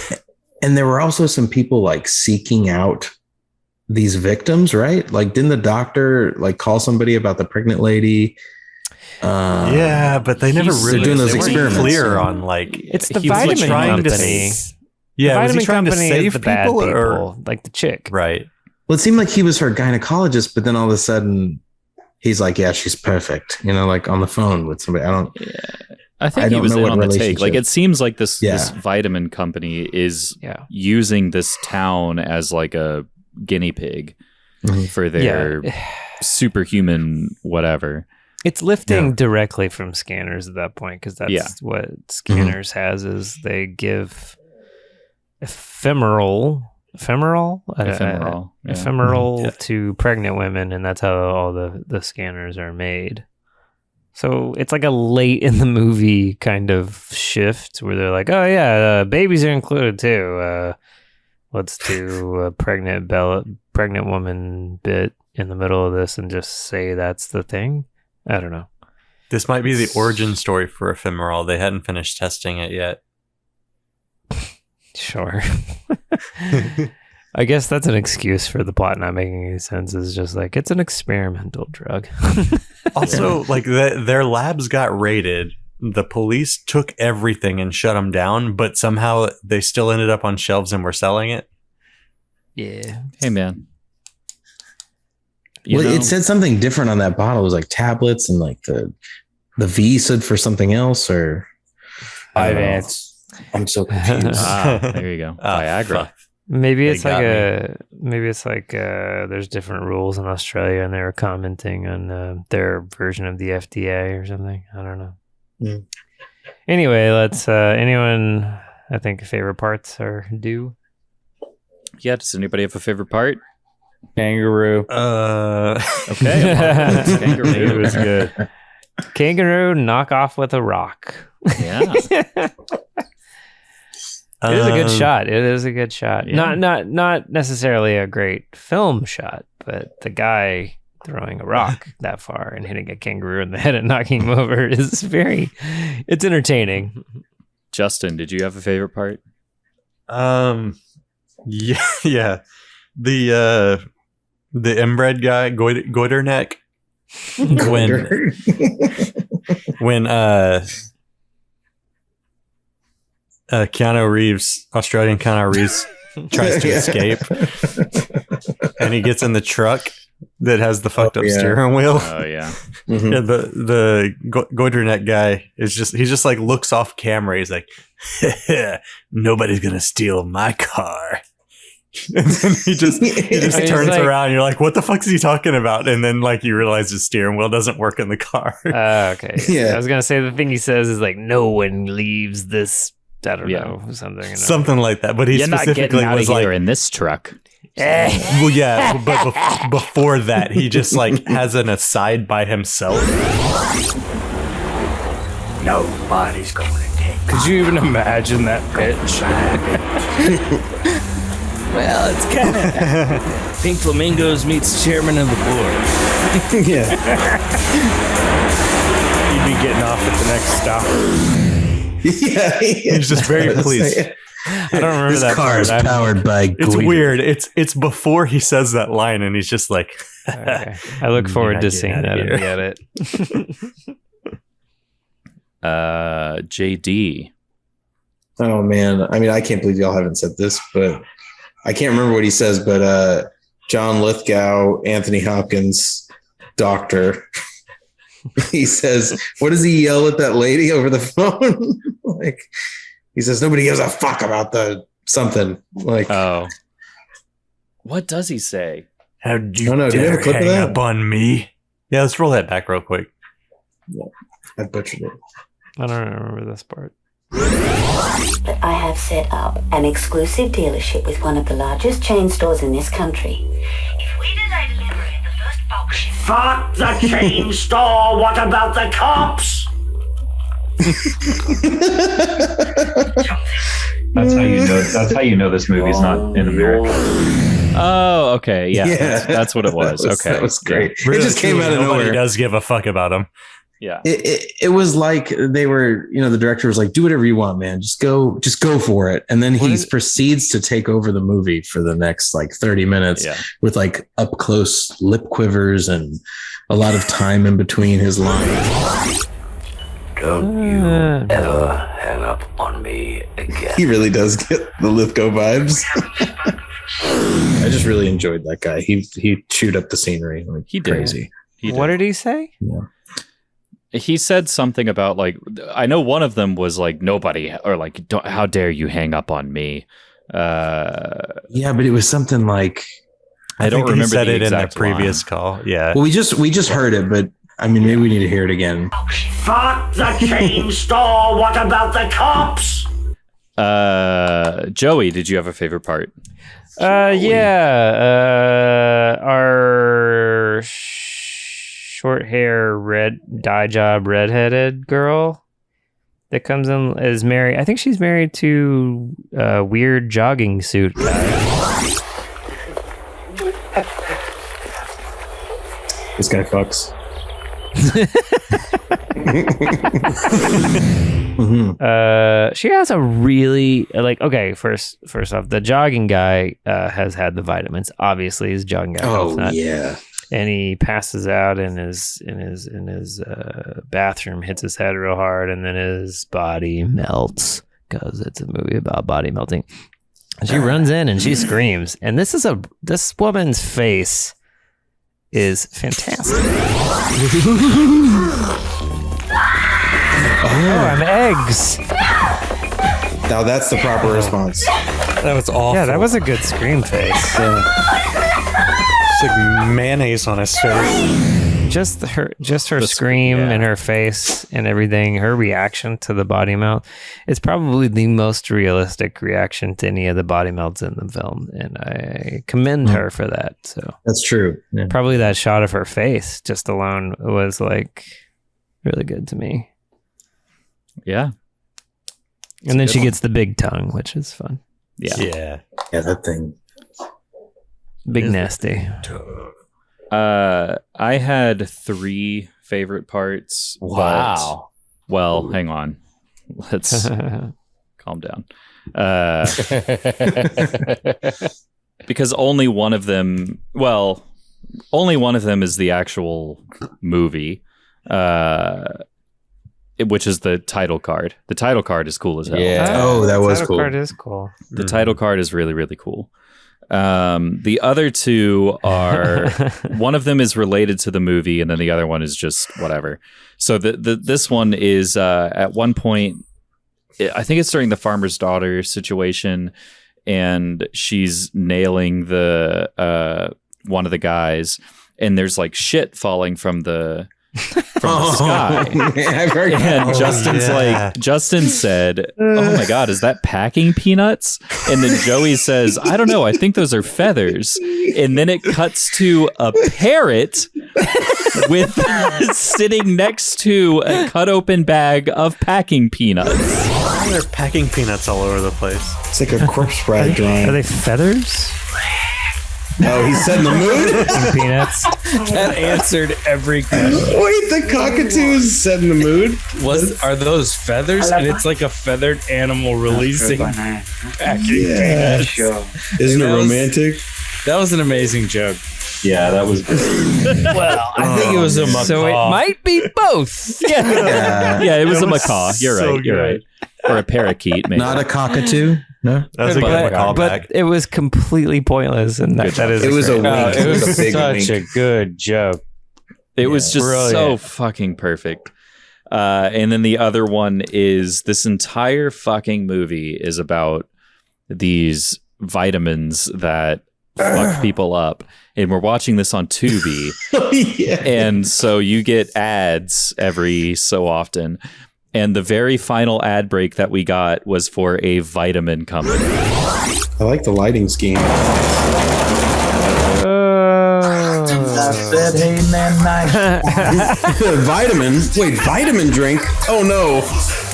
And there were also some people like seeking out these victims, right? Like, didn't the doctor like call somebody about the pregnant lady? Yeah, but they never really doing those experiments. Clear on like it's the vitamin company. Yeah, the was he trying to company save is the bad people, people, or like the chick? Right. Well, it seemed like he was her gynecologist, but then all of a sudden he's like, yeah, she's perfect. Like on the phone with somebody. I think he was in on the take. Like, it seems like this vitamin company is using this town as like a guinea pig for their superhuman whatever. It's lifting directly from Scanners at that point, because that's what Scanners has, is they give ephemeral to pregnant women, and that's how all the scanners are made. So it's like a late in the movie kind of shift where they're like, oh yeah, babies are included too. Let's do a pregnant woman bit in the middle of this and just say that's the thing. I don't know. This might be the origin story for ephemeral. They hadn't finished testing it yet. Sure. I guess that's an excuse for the plot not making any sense. Is just like, it's an experimental drug. Also, like their labs got raided. The police took everything and shut them down, but somehow they still ended up on shelves and were selling it. Yeah. Hey, man. It said something different on that bottle. It was like tablets, and like the V stood for something else, or Vyvanse. I'm so confused. There you go. Viagra. Maybe it's like there's different rules in Australia, and they were commenting on their version of the FDA or something. I don't know. Mm. Anyway, let's anyone, I think favorite parts are due. Yeah, does anybody have a favorite part? Kangaroo. Okay. Kangaroo is good. Kangaroo knock off with a rock. Yeah. It is a good shot. It is a good shot. Yeah. Not necessarily a great film shot, but the guy throwing a rock that far and hitting a kangaroo in the head and knocking him over is it's entertaining. Justin, did you have a favorite part? Yeah. The inbred guy, goiter neck. when Australian Keanu Reeves tries to escape and he gets in the truck that has the fucked up steering wheel. Oh yeah. Mhm. Yeah, the goiter neck guy he just like looks off camera. He's like, nobody's gonna steal my car. And then he just turns like, around. And you're like, what the fuck is he talking about? And then like you realize the steering wheel doesn't work in the car. Okay. Yeah. I was gonna say the thing he says is like, no one leaves this. I don't know, something like that. But he You're not getting specifically out of was like, here in this truck. well, yeah. But before that, he just like has an aside by himself. Nobody's going to take Could you even imagine that pitch? Well, it's kind of Pink Flamingos meets chairman of the board. Yeah. You'd be getting off at the next stop. Yeah. He's just very pleased. I don't remember This that car is part. powered by It's goiter. weird. It's before he says that line, and he's just like, Okay. I look forward to seeing that in the edit. JD. Oh man, I mean, I can't believe y'all haven't said this, but I can't remember what he says. But John Lithgow, Anthony Hopkins, doctor. He says, "What does he yell at that lady over the phone?" Like, he says, "Nobody gives a fuck about the something." Like, Oh. What does he say? how do you No, do you have a dare clip of hang that? up on me? Yeah, let's roll that back real quick. I butchered it. I don't remember this part. But I have set up an exclusive dealership with one of the largest chain stores in this country. If we delay delivery of the first bulk shipment, Fuck the chain store. What about the cops? That's how you know this movie's not in America. Oh, okay. Yeah. That's what it was. Okay. That was great. Really, It just came out of nobody nowhere. does give a fuck about him. Yeah. It was like they were, the director was like, "Do whatever you want, man. Just go for it." And then he proceeds to take over the movie for the next like 30 minutes Yeah. with like up close lip quivers and a lot of time in between his lines. Don't you ever hang up on me again. He really does get the Lithgow vibes. I just really enjoyed that guy. He chewed up the scenery like He did. crazy. What did he say? He said something about like, I know one of them was like, nobody, or like, how dare you hang up on me? Yeah, but it was something like, I don't think he remember said the it in the exact previous line. call. Yeah. well, we just heard it, but I mean, maybe we need to hear it again. Fuck the chain store. What about the cops? Joey, did you have a favorite part? Our short hair, red dye job, redheaded girl that comes in is married. I think she's married to a weird jogging suit guy. This guy fucks. She has a really first off, the jogging guy has had the vitamins. Obviously, he's a jogging guy. Oh yeah. And he passes out in his bathroom, hits his head real hard, and then his body melts because it's a movie about body melting. And she runs in and she screams, and this woman's face is fantastic. Oh, I'm eggs. Now that's the proper response. That was awful. Yeah, that was a good scream face. It's like mayonnaise on his face. Just her scream and her face and everything, her reaction to the body melt. It's probably the most realistic reaction to any of the body melts in the film, and I commend her for that. So That's true. Yeah. probably that shot of her face just alone was like really good to me. Yeah. And then she gets the big tongue, which is fun. Yeah. Yeah, that thing. Big nasty. I had 3 favorite parts. Wow. But, well, hang on. Let's calm down. Because only one of them is the actual movie, which is the title card. The title card is cool as hell. Yeah. Oh, that was cool. The title card is cool. The title card is really, really cool. The other 2 are one of them is related to the movie, and then the other one is just whatever. So this one is at one point, I think it's during the farmer's daughter situation, and she's nailing the one of the guys, and there's like shit falling from the sky. And Justin said, "Oh my God, is that packing peanuts?" And then Joey says, "I don't know. I think those are feathers." And then it cuts to a parrot with sitting next to a cut open bag of packing peanuts. Why are packing peanuts all over the place? It's like a corpse bride drawing. Are they feathers? Oh, he's setting the mood? Peanuts. That answered every question. Wait, the cockatoo's setting the mood? Are those feathers? And it's like a feathered animal releasing packing peanuts. Isn't it romantic? That was an amazing joke. Yeah, that was great. Well, I think it was a macaw. So it might be both. Yeah, it was a macaw. You're so right. You're right. Or a parakeet, maybe. Not a cockatoo? No? That's a good callback. But it was completely pointless, and that is It was a wink. It was a big such wink. a good joke. It was just so Brilliant. fucking perfect. And then the other one is this entire fucking movie is about these vitamins that fuck people up. And we're watching this on Tubi. Oh, yeah. And so you get ads every so often. And the very final ad break that we got was for a vitamin company. I like the lighting scheme. Vitamin? Wait, vitamin drink? Oh, no.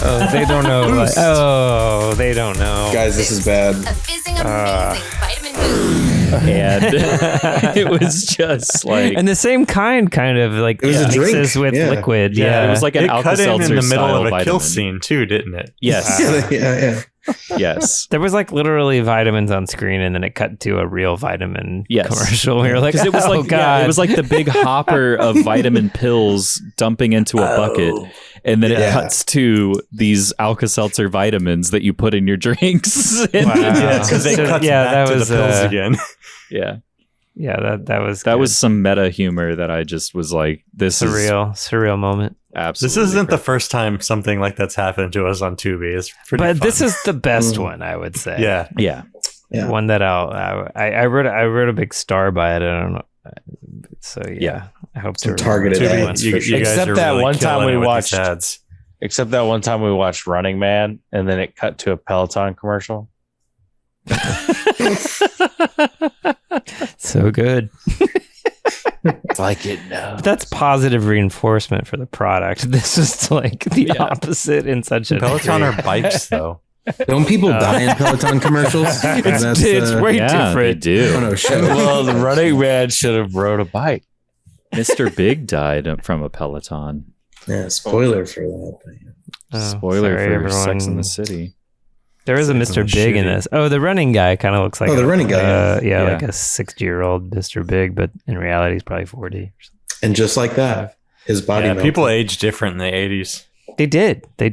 Oh, they don't know. They don't know. Guys, this is bad. A fizzing amazing vitamin boost. And it was just like... And the same kind of like It was a drink. mixes with Yeah. liquid. Yeah, it was like an It cut in Alka-Seltzer the middle style of a vitamin. kill scene too, didn't it? Yes. Yeah. Yes. There was like literally vitamins on screen, and then it cut to a real vitamin Yes. commercial. We were like, Because it was oh, like God. it was like the big hopper of vitamin pills dumping into a bucket, and then it Yeah. cuts to these Alka-Seltzer vitamins that you put in your drinks. And Wow. Yeah, because they So, cut yeah, back that to was, the pills uh, again. yeah, that was that good. was some meta humor that I just was like, this is surreal moment. absolutely. This isn't the perfect. first time something like that's happened to us on Tubi. It's pretty But fun. this is the best one, I would say. Yeah. Yeah. Yeah. One that I wrote a big star by it. I don't know. So yeah, I hope Some to targeted Tubi ads one. for sure. guys Except are that really one time killing we it with these watched- ads. Except that one time we watched Running Man, and then it cut to a Peloton commercial. So good. Like it now. But that's positive reinforcement for the product. This is like the opposite in such a Peloton degree. are bikes though. Don't people die in Peloton commercials? It's way Yeah, they different. do. Oh, no, shit. Well, the Running Man should have rode a bike. Mr. Big died from a Peloton. Yeah, spoiler for that. Oh, Spoiler sorry, for everyone. Sex in the City. There is a Sex Mr. and the Big in shooting. this. Oh, the running guy kind of looks like Oh, the running guy, yeah, yeah. like a 60-year-old Mr. Big, but in reality, he's probably 40. Or something. And just like that, his body Yeah, melted. people age different in the 80s. They did. They're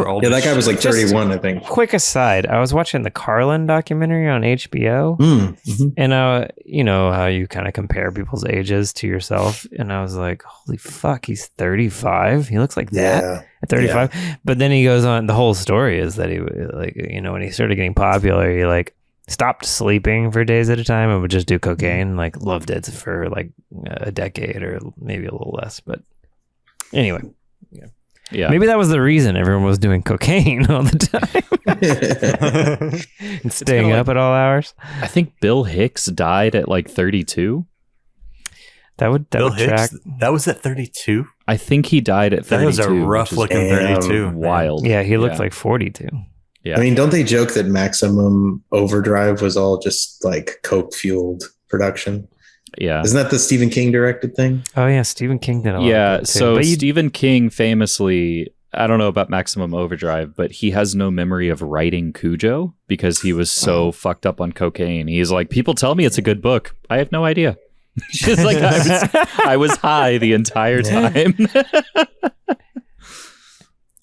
old Yeah, as that guy was shit. like 31, I think. Quick aside, I was watching the Carlin documentary on HBO, Mm. and you know how you kind of compare people's ages to yourself, and I was like, holy fuck, he's 35. He looks like that Yeah. at 35. But then he goes on, the whole story is that he, like, you know, when he started getting popular, he like stopped sleeping for days at a time and would just do cocaine, like loved it for like a decade or maybe a little less. But anyway, Yeah. maybe that was the reason everyone was doing cocaine all the time and staying kinda up at all hours. I think Bill Hicks died at like 32. That would Bill track. Hicks, that was at 32. I think he died at 32. That was a rough looking 32. Wild. Yeah, he looked like 42. Yeah. I mean, don't they joke that Maximum Overdrive was all just like coke fueled production? Yeah. Isn't that the Stephen King directed thing? Oh yeah, Stephen King did a lot. Yeah. Of that too. So But Stephen King famously, I don't know about Maximum Overdrive, but he has no memory of writing Cujo because he was so fucked up on cocaine. He's like, people tell me it's a good book. I have no idea. Just like I was high the entire time.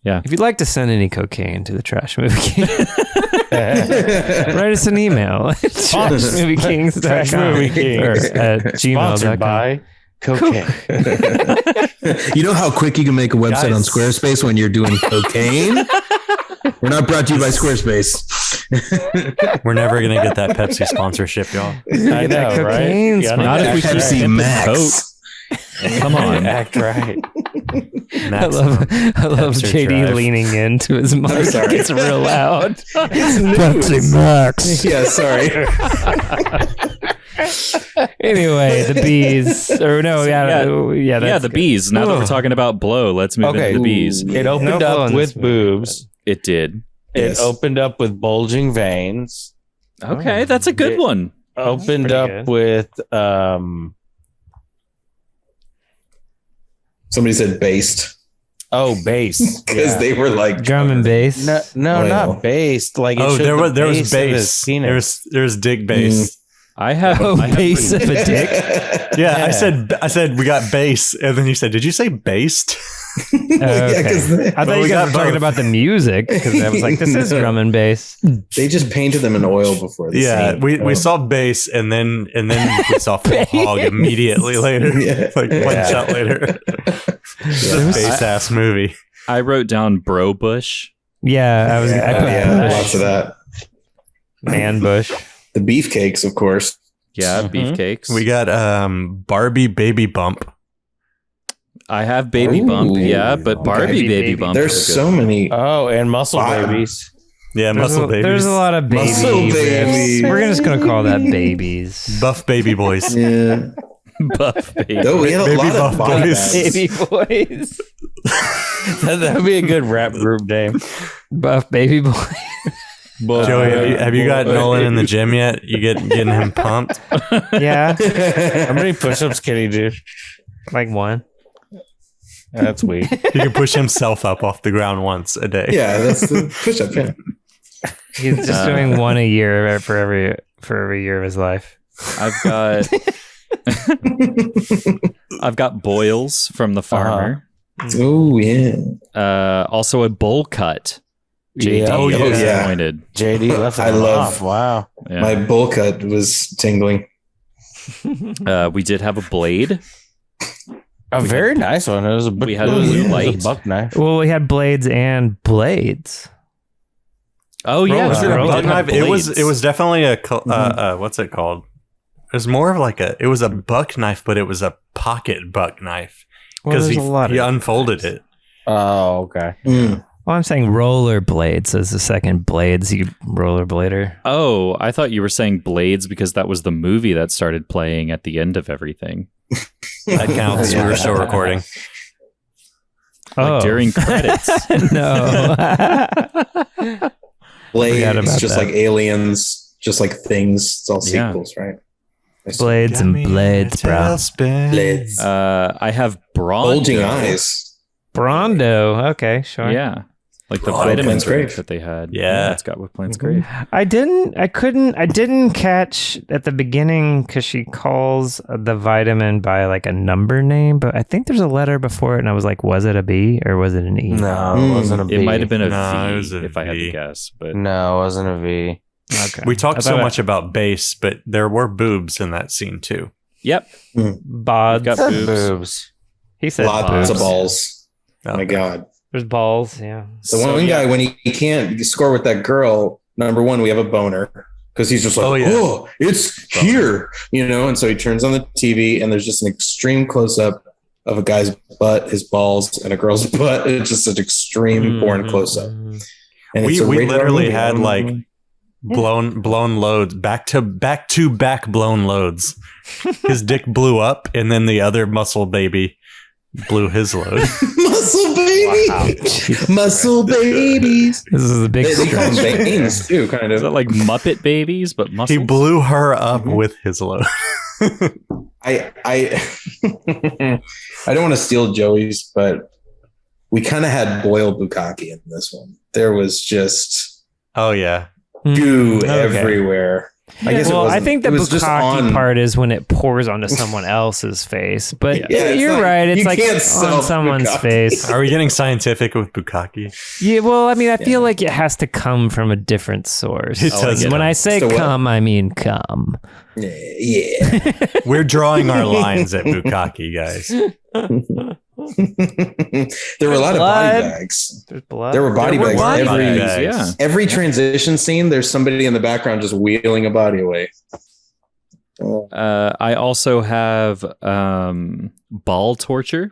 Yeah. If you'd like to send any cocaine to the Trash Movie King, write us an email. TrashMovieKings.com Trash Movie Kings. or at Sponsored gmail.com. by cocaine. You know how quick you can make a website on Squarespace when you're doing cocaine? We're not brought to you by Squarespace. We're never going to get that Pepsi sponsorship, y'all. I know, right? Not if we keep Pepsi sipping Max. Come on. Act right. I love Pepsi JD Drive. leaning into his mic. sorry. It's real loud. Pepsi Max. Yeah, sorry. Anyway, the bees. Or no, yeah, Yeah, that's the good. bees. Now that we're Ugh. talking about blow, let's move Okay. into the bees. It opened No blow up in with this movie. boobs. It did. Yes. It opened up with bulging veins. Okay, that's a good It- one. Opened pretty up good. with Somebody said based bass. because they were like Drum and bass. No, Oil. not based. Like it Oh, showed there was the bass. of his penis. There was dick bass. I have. Oh, I have base of a dick. Yeah, I said we got bass, and then you said, "Did you say based?" Okay. 'cause I thought we you got guys were talking both. about the music because I was like, this is drum and bass. they just painted them in oil before. The Yeah, scene. we saw bass, and then we saw full hog immediately later, Yeah. like one shot later. It's a bass ass movie. I wrote down bro bush. Yeah, I put yeah, Bush, lots of that. man bush. The beefcakes, of course. Yeah, Mhm. beefcakes. We got Barbie baby bump. I have baby Ooh, bump. Yeah, but okay. Barbie baby bump. There's is a good so one. many. Oh, and muscle Wow. babies. Yeah, muscle babies. There's a lot of baby Muscle riffs. babies. We're just gonna call that babies. Buff baby boys. Yeah. Buff baby. No, we had a Baby lot buff of body boys. bags. Baby boys. That would be a good rap group name. Buff baby boy. Joey, have you got Nolan in the gym yet? You getting him pumped? Yeah, How many push-ups can he do? like one. That's weak. He can push himself up off the ground once a day. Yeah, that's the push-up. Yeah. He's just doing one a year for every year of his life. I've got boils from the farmer. Oh yeah. Also a bowl cut. JD Yeah. Oh, is yeah. disappointed. JD left I it love- off. Wow. Yeah. My bowl cut was tingling. We did have a blade. A very nice one. It was a We had it a was- blue it was light. a buck knife. Well, we had blades and blades. Oh yeah, Was it a we buck did have knife? It was blades. definitely a what's it called? It was more of like it was a buck knife, but it was a pocket buck knife because there's a lot he of unfolded it. Oh, okay. Mm. Well, I'm saying roller blades as the second blades, you rollerblader. Oh, I thought you were saying Blades because that was the movie that started playing at the end of everything. That counts. We were still recording. Like during credits. No. Blades, Forgot about just that. like aliens, just like things. It's all Yeah. sequels, right? Blades and blades, bro. Blades. I have Brondo. Bulging eyes. Brondo. Okay, sure. Yeah. Like the Brondo, vitamin Plant's drink Grave. that they had. Yeah. It's got with Plant's Grave. I didn't catch at the beginning because she calls the vitamin by like a number name, but I think there's a letter before it, and I was like, was it a B or was it an E? No, it wasn't a B. It might have been a No, V it was a if I had to V. guess, but No, it wasn't a V. Okay. We talked I so thought much about bass, but there were boobs in that scene too. yep. Bods. Got boobs. Boobs. He said Lots boobs. of balls. Oh my Okay. God. There's balls. Yeah. The one guy, when he can't score with that girl, number one, we have a boner because he's just like, Oh, oh, yeah. it's here, and so he turns on the TV and there's just an extreme close up of a guy's butt, his balls, and a girl's butt. It's just an extreme porn close up. And We it's a rated R literally movie. had like blown loads, back to back blown loads. His dick blew up, and then the other muscle baby blew his load. Muscle baby, muscle babies. This is a big They call them stretch. veins too, kind Is of. that like Muppet Babies, but muscles? He blew her up with his load. I I don't want to steal Joey's, but we kind of had boiled bukkake in this one. There was just Oh yeah. goo Okay. everywhere. I guess Well, it I wasn't. think the It was just bukkake on- part is when it pours onto someone else's face. But Yeah, it's you're not- right. It's you like can't sell on someone's bukkake. face. Are we getting scientific with bukkake? Yeah, well, I mean, I feel like it has to come from a different source. It does. When I say So what? cum, I mean cum. Yeah. We're drawing our lines at bukkake, guys. There were a lot of Blood. body bags. There's blood. There were body bags. body Every bags. Yeah. every transition scene, there's somebody in the background just wheeling a body away. I also have ball torture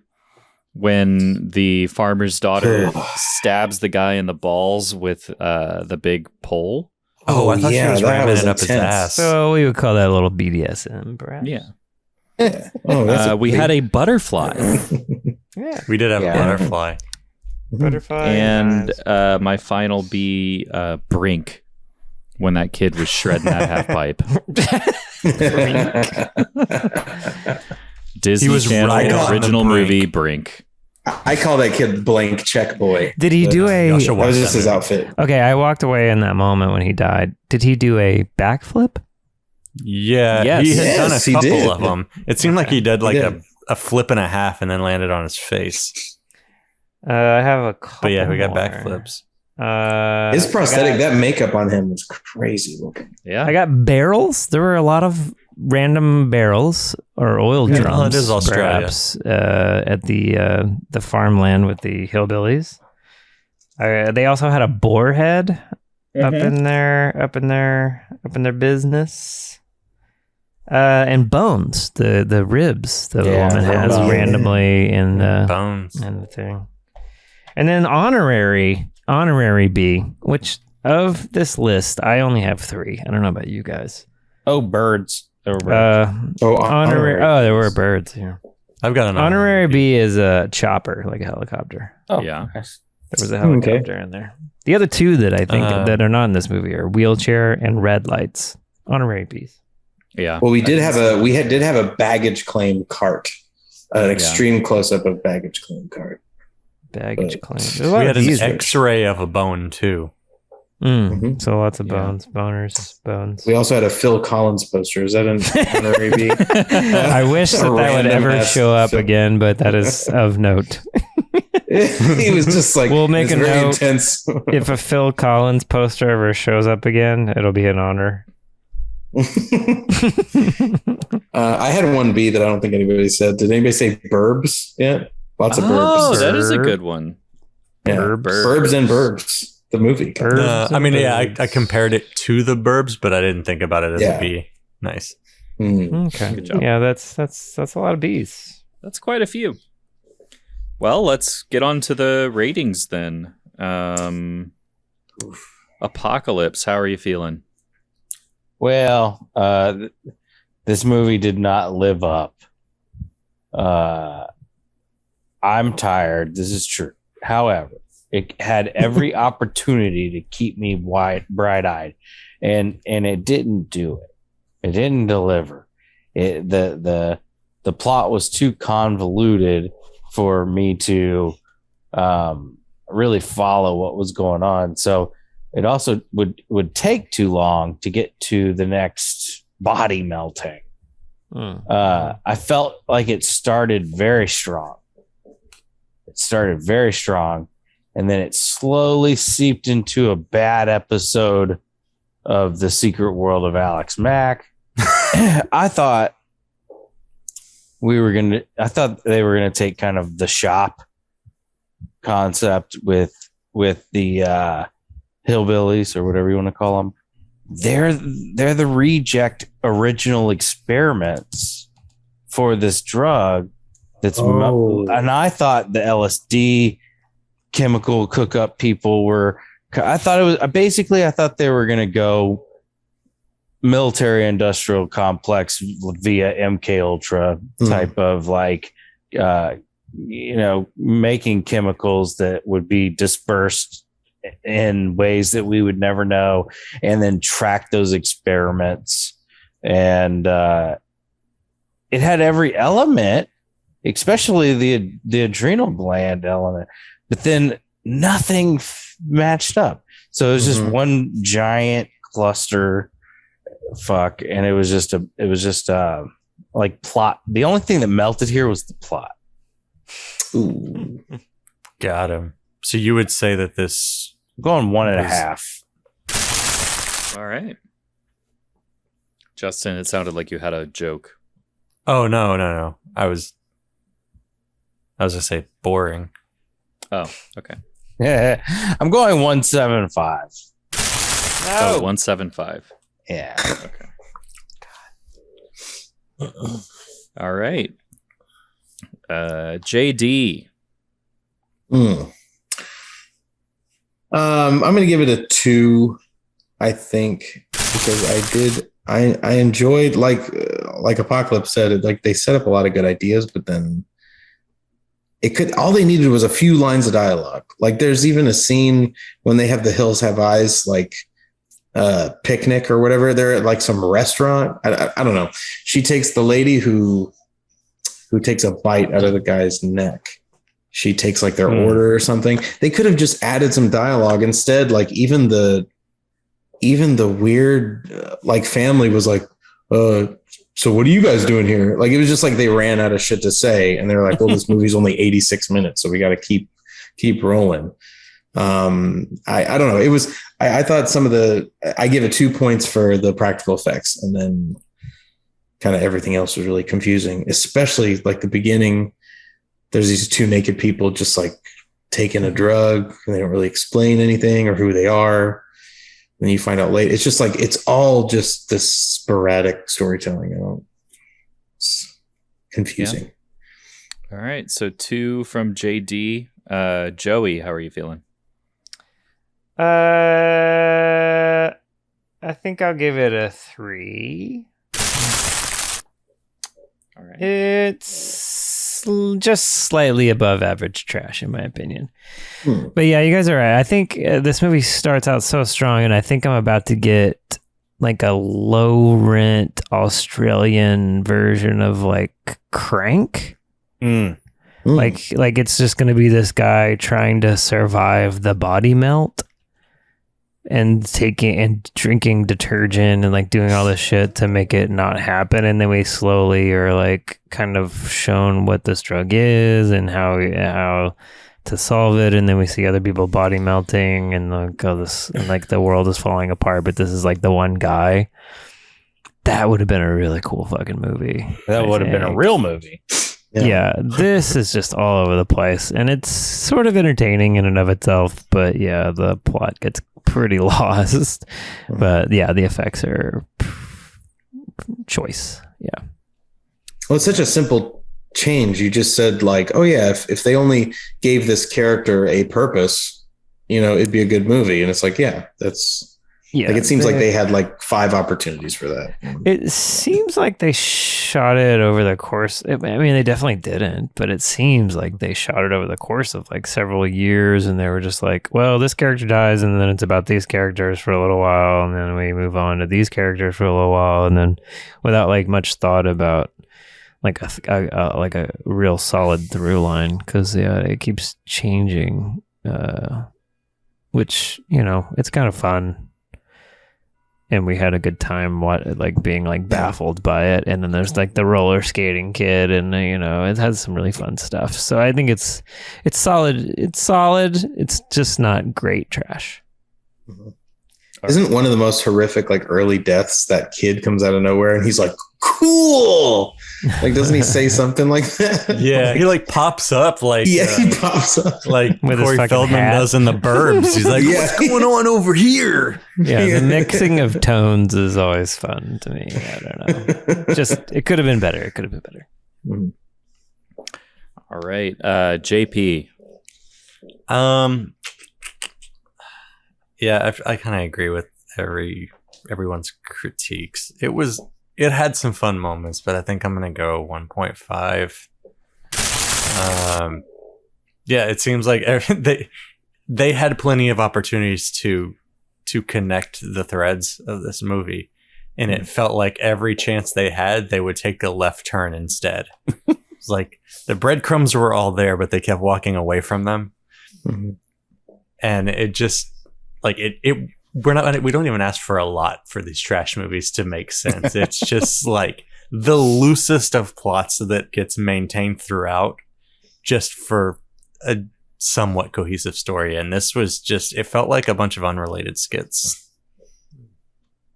when the farmer's daughter stabs the guy in the balls with the big pole. Oh, I thought she was that ramming it up his intense. ass. So we would call that a little BDSM, perhaps. Yeah. Yeah. Oh, that's We had a butterfly. Yeah. We did have Yeah. a butterfly. Butterfly. And my final be Brink when that kid was shredding that half pipe. Disney He was Channel right on the original brink. movie Brink. I call that kid Blank Check Boy. Did he do a? Y'all should That watch was that just his movie. outfit. Okay, I walked away in that moment when he died. Did he do a backflip? Yeah, Yes. he had done a Yes, he couple did. of them. It seemed like he did like He did. a flip and a half and then landed on his face. I have a couple. But yeah, we got more. backflips. His prosthetic, that makeup on him was crazy looking. Yeah. I got barrels. There were a lot of random barrels or oil Yeah, drums. well, it is Australia. Perhaps, at the farmland with the hillbillies. They also had a boar head up in their business. And bones, the ribs that the Yeah, woman has bones. randomly in Bones. the thing. And then honorary B, which of this list I only have 3. I don't know about you guys. Oh, birds. There were birds. Honorary. Oh, there were birds here. I've got an Honorary B is a chopper, like a helicopter. Oh, Yeah. nice. There was a helicopter in there. The other 2 that I think that are not in this movie are wheelchair and red lights. Honorary B's. Yeah. Well, we did have a baggage claim cart, an extreme close up of baggage claim cart. Baggage claim. There's a We lot had of an B's. X-ray of a bone too. Mhm. So lots of Yeah. bones, boners, bones. We also had a Phil Collins poster. Is that an honorary B? I wish that would Random ever ass show up Phil- again, but that is of note. He was just like, We'll make it's a very note. intense. If a Phil Collins poster ever shows up again, it'll be an honor. I had one B that I don't think anybody said. Did anybody say burbs yet? Lots of Oh, burbs. that is a good one. Yeah. Burbs and burbs. The movie. I mean, yeah, I compared it to the Burbs, but I didn't think about it as Yeah. a B. Nice. Mm. Okay. Good job. Yeah, that's a lot of B's. That's quite a few. Well, let's get on to the ratings then. Apocalypse, how are you feeling? Well, this movie did not live up. I'm tired. This is true. However, it had every opportunity to keep me bright-eyed, and it didn't do it. It didn't deliver. The plot was too convoluted for me to really follow what was going on. So it also would take too long to get to the next body melting. I felt like it started very strong. And then it slowly seeped into a bad episode of The Secret World of Alex Mack. I thought they were gonna take kind of the shop concept with the hillbillies or whatever you want to call them. They're the reject original experiments for this drug and I thought the LSD chemical cook up people were I thought it was basically, I thought they were going to go military industrial complex via MK Ultra type of like, making chemicals that would be dispersed in ways that we would never know, and then track those experiments. And it had every element, especially the adrenal gland element, but then nothing matched up. So it was just one giant cluster fuck, and it was just like plot. The only thing that melted here was the plot. Ooh. Got him. So you would say that this I'm going 1.5. All right. Justin, it sounded like you had a joke. Oh no. I was gonna say boring. Oh, okay. Yeah, I'm going 1.75. Oh, 1.75. Yeah. Okay. All right. JD. I'm gonna give it a 2, I think, because I enjoyed, like Apocalypse said, it, like they set up a lot of good ideas, but then all they needed was a few lines of dialogue. Like there's even a scene when they have the Hills Have Eyes, like picnic or whatever. They're at like some restaurant. I don't know. She takes the lady who takes a bite out of the guy's neck. She takes like their order or something. They could have just added some dialogue instead. Like even the weird like family was like, so what are you guys doing here? Like it was just like they ran out of shit to say, and they're like, well, this movie's only 86 minutes, so we got to keep rolling. I don't know. It was I thought I give it 2 points for the practical effects, and then kind of everything else was really confusing, especially like the beginning. There's these 2 naked people just like taking a drug, and they don't really explain anything or who they are. And you find out late. It's just like, it's all just this sporadic storytelling. It's confusing. Yeah. All right. So 2 from JD. Joey, how are you feeling? I think I'll give it a 3. All right. It's just slightly above average trash, in my opinion. But yeah, you guys are right. I think this movie starts out so strong, and I think I'm about to get like a low rent Australian version of like Crank. Like it's just going to be this guy trying to survive the body melt and drinking detergent and like doing all this shit to make it not happen. And then we slowly are like kind of shown what this drug is and how to solve it. And then we see other people body melting and like all this, and like the world is falling apart, but this is like the one guy. That would have been a really cool fucking movie. That would have been a real movie. Yeah, this is just all over the place, and it's sort of entertaining in and of itself, but yeah, the plot gets pretty lost. But yeah, the effects are choice. Yeah. Well, it's such a simple change. You just said like, oh yeah, if they only gave this character a purpose, it'd be a good movie. And it's like, yeah, that's... Yeah, like it seems like they had like 5 opportunities for that. It seems like they shot it over the course. I mean, they definitely didn't, but it seems like they shot it over the course of like several years, and they were just like, well, this character dies, and then it's about these characters for a little while, and then we move on to these characters for a little while, and then without like much thought about like a real solid through line, because it keeps changing, which it's kind of fun. And we had a good time being like baffled by it. And then there's like the roller skating kid, and it has some really fun stuff. So I think it's solid. It's solid. It's just not great trash. Mm-hmm. Isn't one of the most horrific like early deaths that kid comes out of nowhere and he's like, cool. Like, doesn't he say something like that? Yeah, he like pops up like he pops up like with Corey Feldman hat. Does in The Burbs. He's like, what's going on over here? Yeah, the mixing of tones is always fun to me. I don't know. Just it could have been better. Mm-hmm. All right, JP. Yeah, I kind of agree with everyone's critiques. It had some fun moments, but I think I'm gonna go 1.5. Yeah, it seems like they had plenty of opportunities to connect the threads of this movie, and it felt like every chance they had, they would take a left turn instead. It's like the breadcrumbs were all there, but they kept walking away from them, and it just like we don't even ask for a lot for these trash movies to make sense. It's just like the loosest of plots that gets maintained throughout, just for a somewhat cohesive story. And this was just, it felt like a bunch of unrelated skits.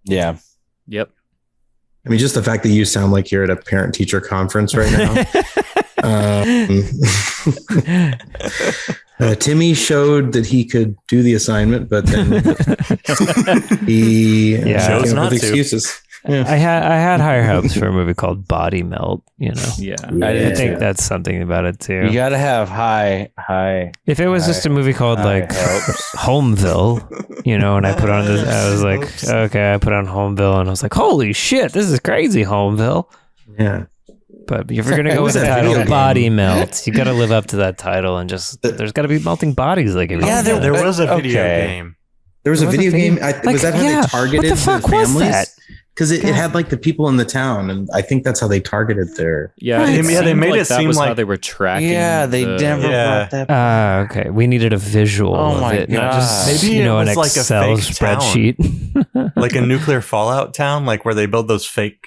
Yeah. Yep. I mean, just the fact that you sound like you're at a parent-teacher conference right now. Timmy showed that he could do the assignment, but then he chose not with to. Excuses. Yeah. I had higher hopes for a movie called Body Melt. You know, I think that's something about it too. You got to have high. If it was just a movie called like Homeville, you know, and I put on this, I was like, okay, I put on Homeville, and I was like, holy shit, this is crazy, Homeville. Yeah. But if you're gonna go with the title Body Melt, you got to live up to that title, and just there's got to be melting bodies like every. Yeah, there was a video game. There was a video game. Was that how they targeted what the fuck the families? Was that? Because it had like the people in the town, and I think that's how they targeted their. Yeah, they made it that seem was like how they were tracking. Yeah, they never brought that. Okay, we needed a visual of it, not just maybe an it was like a Excel fake spreadsheet, like a nuclear fallout town, like where they build those fake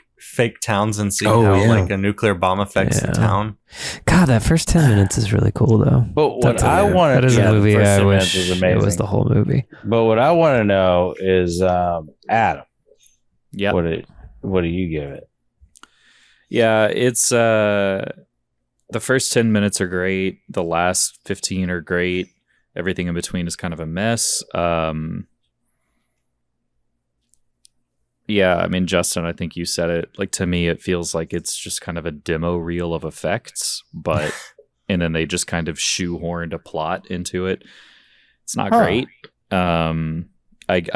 towns and see how like a nuclear bomb affects the town. God, that first 10 minutes is really cool though. But what I want that is a movie I wish was it was the whole movie. But what I want to know is Adam. Yeah. What do you give it? Yeah, it's the first 10 minutes are great. The last 15 are great. Everything in between is kind of a mess. Yeah, I mean, Justin, I think you said it. Like, to me, it feels like it's just kind of a demo reel of effects, but and then they just kind of shoehorned a plot into it. It's not great. I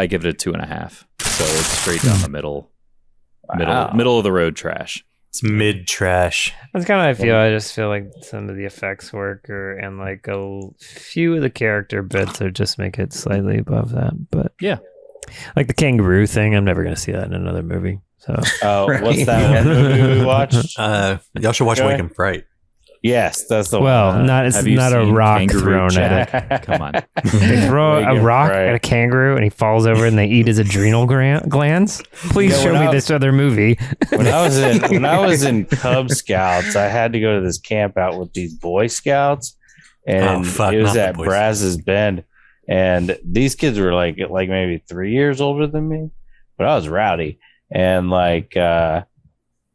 give it a 2.5. So it's straight down the middle of the road trash. It's mid trash. That's kind of how I feel. I just feel like some of the effects work and like a few of the character bits are just make it slightly above that. But yeah, like the kangaroo thing, I'm never going to see that in another movie. So, what's that one movie we watched? Y'all should watch Wake and Fright. Yes, that's the one. It's not a rock thrown at it. Come on. They throw a rock at a kangaroo and he falls over and they eat his adrenal glands. Please show me this other movie. When I was in Cub Scouts, I had to go to this camp out with these Boy Scouts, and it was at Brazos Bend, and these kids were like maybe 3 years older than me, but I was rowdy, and like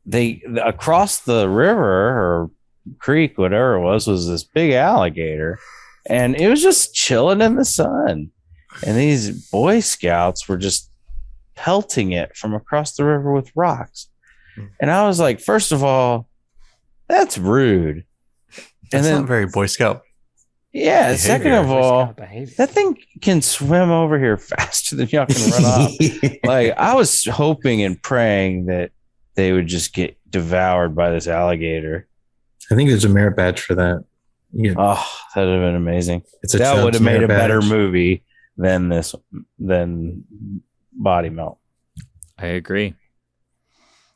they across the river or creek, whatever it was this big alligator, and it was just chilling in the sun, and these Boy Scouts were just pelting it from across the river with rocks. And I was like, first of all, that's rude. That's not very Boy Scout. Yeah. Behavior. Second of all, that thing can swim over here faster than y'all can run off. Like, I was hoping and praying that they would just get devoured by this alligator. I think there's a merit badge for that. Yeah. Oh, that'd have been amazing. That would have made a better badge. movie than Body Melt. I agree.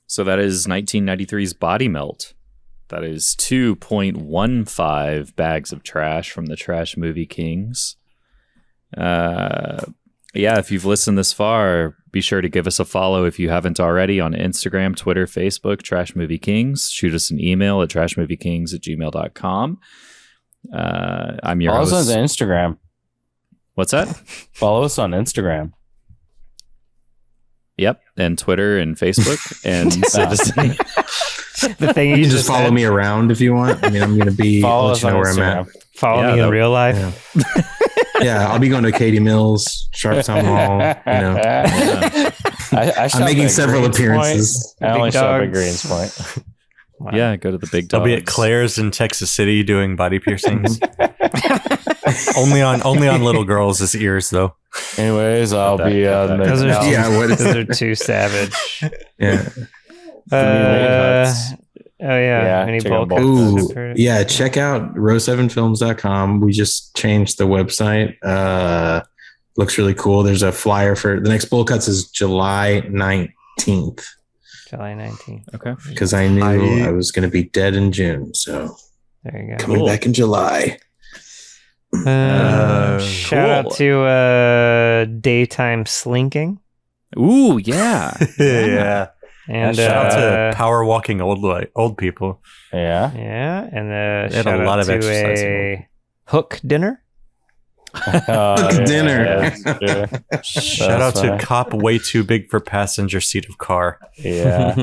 So that is 1993's Body Melt. That is 2.15 bags of trash from the Trash Movie Kings. If you've listened this far, be sure to give us a follow if you haven't already on Instagram, Twitter, Facebook, Trash Movie Kings. Shoot us an email at trashmoviekings@gmail.com. I'm your host. Follow us on Instagram. What's that? Follow us on Instagram. Yep, and Twitter and Facebook. And the thing you can just follow me around if you want. I mean, I'm going to be follow us you know on where Instagram. I'm at. Follow me in real life. Yeah, I'll be going to Katie Mills, Sharpstown Mall. You know, I'm making several appearances. I only shop at Greens Point. Wow. Yeah, go to the big dogs. I'll be at Claire's in Texas City doing body piercings. only on little girls' ears though. Anyways, I'll be on the. Those are too savage. Yeah. Any bulk cuts? Ooh, yeah. Check out row7films.com. We just changed the website. Looks really cool. There's a flyer for the next bulk cuts is July 19th. July 19th. Okay. Because I knew I was going to be dead in June. So there you go. Coming back in July. Shout out to Daytime Slinking. Ooh, yeah. Yeah. And shout out to power walking old people. Yeah. Yeah. And they had shout a lot out of to exercise. a Hook Dinner. Dinner. Shout out to cop way too big for passenger seat of car. Yeah.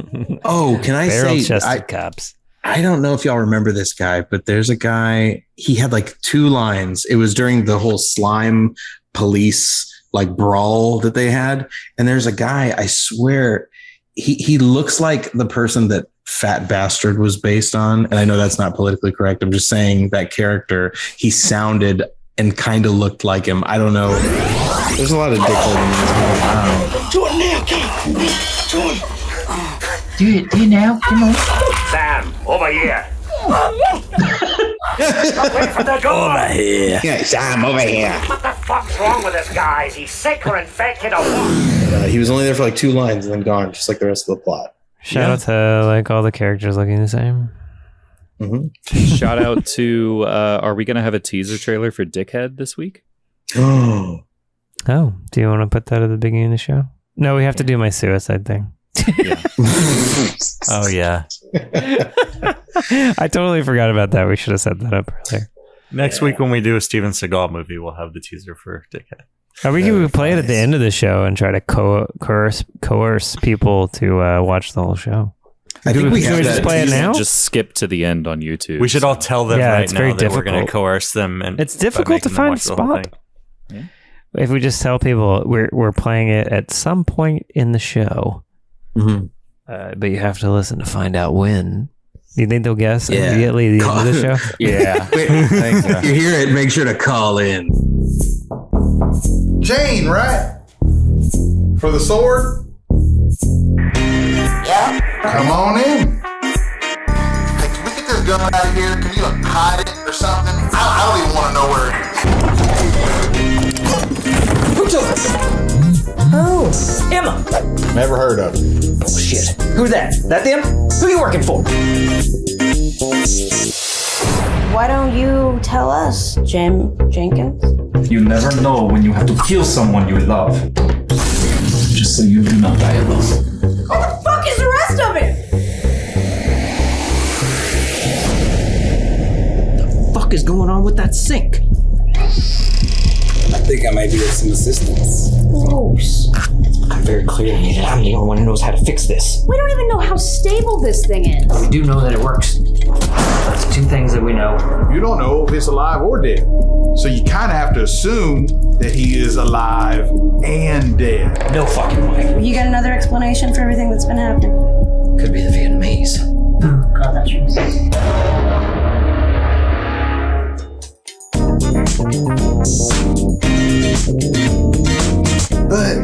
Oh, can I say barrel-chested cops. I don't know if y'all remember this guy, but there's a guy, he had like 2 lines. It was during the whole slime police like brawl that they had. And there's a guy, I swear, he looks like the person that Fat Bastard was based on. And I know that's not politically correct. I'm just saying that character, he sounded and kind of looked like him. I don't know. There's a lot of dickholding in this movie. Wow. Do it now, come on. Do it. Do it now. Come on. Sam, over here. Over here. Yeah, Sam, over here. What the fuck's wrong with this guy? Is he sick or infected or what? He was only there for like 2 lines and then gone, just like the rest of the plot. Shout out to like all the characters looking the same. Mm-hmm. Shout out to, are we going to have a teaser trailer for Dickhead this week? Oh, do you want to put that at the beginning of the show? No, we have to do my suicide thing. Yeah. Oh, yeah. I totally forgot about that. We should have set that up earlier. Next week when we do a Steven Seagal movie, we'll have the teaser for Dickhead. We could play it at the end of the show and try to coerce people to watch the whole show. I think we have just play it now. Just skip to the end on YouTube. We should all tell them Yeah, right it's now very that we're going to difficult. coerce them. And It's difficult to find a spot. Yeah. If we just tell people we're playing it at some point in the show, Mm-hmm. but you have to listen to find out when. Do you think they'll guess Yeah. immediately at the end of the show? Yeah. If you hear it, make sure to call in. Jane, right? For the sword? Yeah. Come on in. Hey, can we get this gun out of here? Can you hide it or something? I don't even want to know where it is. Who took it? Oh, Emma. Never heard of it. Oh, shit. Who's that? That them? Who you working for? Why don't you tell us, Jim Jenkins? You never know when you have to kill someone you love. Just so you do not die alone. Who the fuck is the rest of it? What the fuck is going on with that sink? I think I might be of some assistance. Gross. I'm very clear that I'm the only one who knows how to fix this. We don't even know how stable this thing is. We do know that it works. That's 2 things that we know. You don't know if it's alive or dead. So you kind of have to assume that he is alive and dead. No fucking way. You got another explanation for everything that's been happening? Could be the Vietnamese. Oh, God, that's true. But,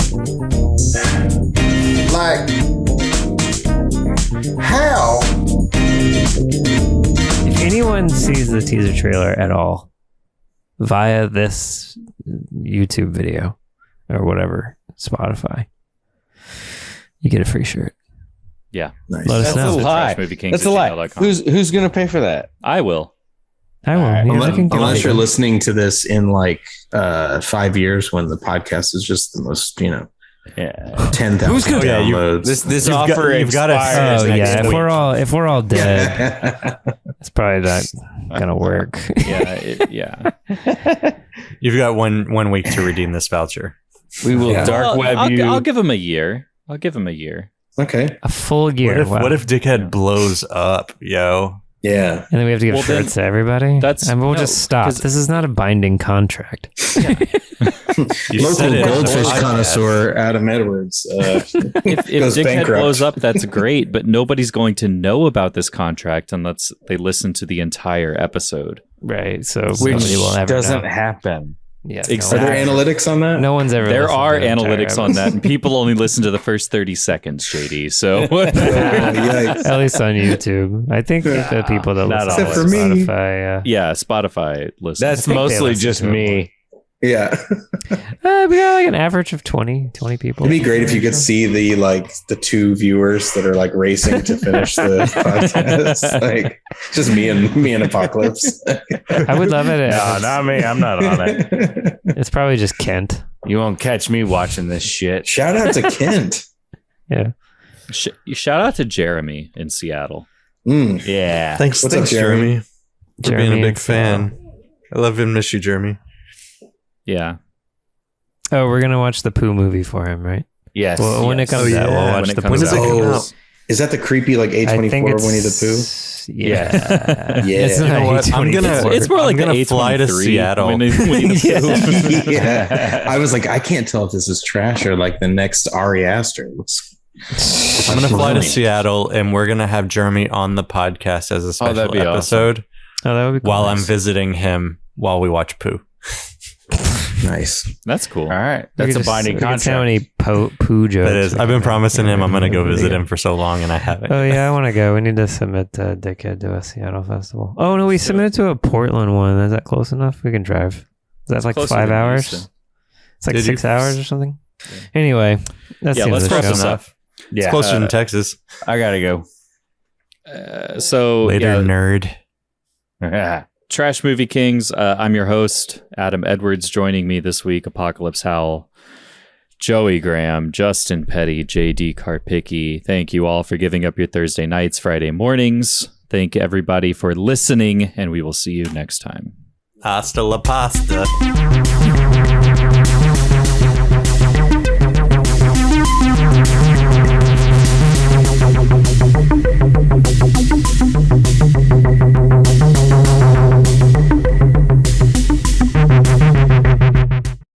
like, how? If anyone sees the teaser trailer at all via this YouTube video or whatever, Spotify, you get a free shirt. Yeah. Nice. Let us That's know. a lie. That's a lie. Who's going to pay for that? I will. I will. Right. Unless you're listening to this in like 5 years when the podcast is just the most, 10,000 downloads. This offer you've got to Oh yeah, if we're all dead, it's probably not gonna work. Yeah. You've got one week to redeem this voucher. We will dark web you. I'll give him a year. Okay. A full year. What if Dickhead blows up, yo? Yeah. And then we have to give shirts to everybody. We'll just stop. This is not a binding contract. Local goldfish connoisseur Adam Edwards. If Dickhead blows up, that's great, but nobody's going to know about this contract unless they listen to the entire episode. Right. So Which will never doesn't know. happen. Yeah, exactly. Are there analytics on that? No one's ever. There are analytics on that, and people only listen to the first 30 seconds, JD. So at least on YouTube, I think the people that listen to Spotify, Spotify listen. That's mostly just me. Yeah. We got like an average of 20 people. It'd be great if you could see the two viewers that are like racing to finish the podcast. Like just me and Apocalypse. I would love it. No, not me. I'm not on it. It's probably just Kent. You won't catch me watching this shit. Shout out to Kent. Yeah. Shout out to Jeremy in Seattle. Yeah. Thanks, What's up, Jeremy, for being a big Seattle. fan. I love and miss you, Jeremy. Yeah. Oh, we're gonna watch the Pooh movie for him, right? Yes. Well, when it comes out, we'll watch the Pooh. When does it come out? Is that the creepy like A24 Winnie the Pooh? Yeah. Yeah. It's You know what? It's more like I'm gonna the fly to A23 Seattle. Yeah. I was like, I can't tell if this is trash or like the next Ari Aster. I'm gonna fly to Seattle, and we're gonna have Jeremy on the podcast as a special episode. Oh, that would be cool. While I'm visiting him while we watch Pooh. Nice. That's cool. All right. That's a binding contract. How many Pooh jokes? That is. I've been promising him I'm gonna go visit him for so long, and I haven't. Oh yeah, I want to go. We need to submit Dickhead to a Seattle festival. Oh no, we submitted to a Portland one. Is that close enough? We can drive. That's like 5 hours. It's like 6 hours or something. Yeah. Anyway, that's let's wrap this up. It's closer than Texas. I gotta go. So later, nerd. Trash Movie Kings. I'm your host, Adam Edwards. Joining me this week, Apocalypse Howell, Joey Graham, Justin Petty, JD Karpicki. Thank you all for giving up your Thursday nights, Friday mornings. Thank everybody for listening, and we will see you next time. Hasta la pasta.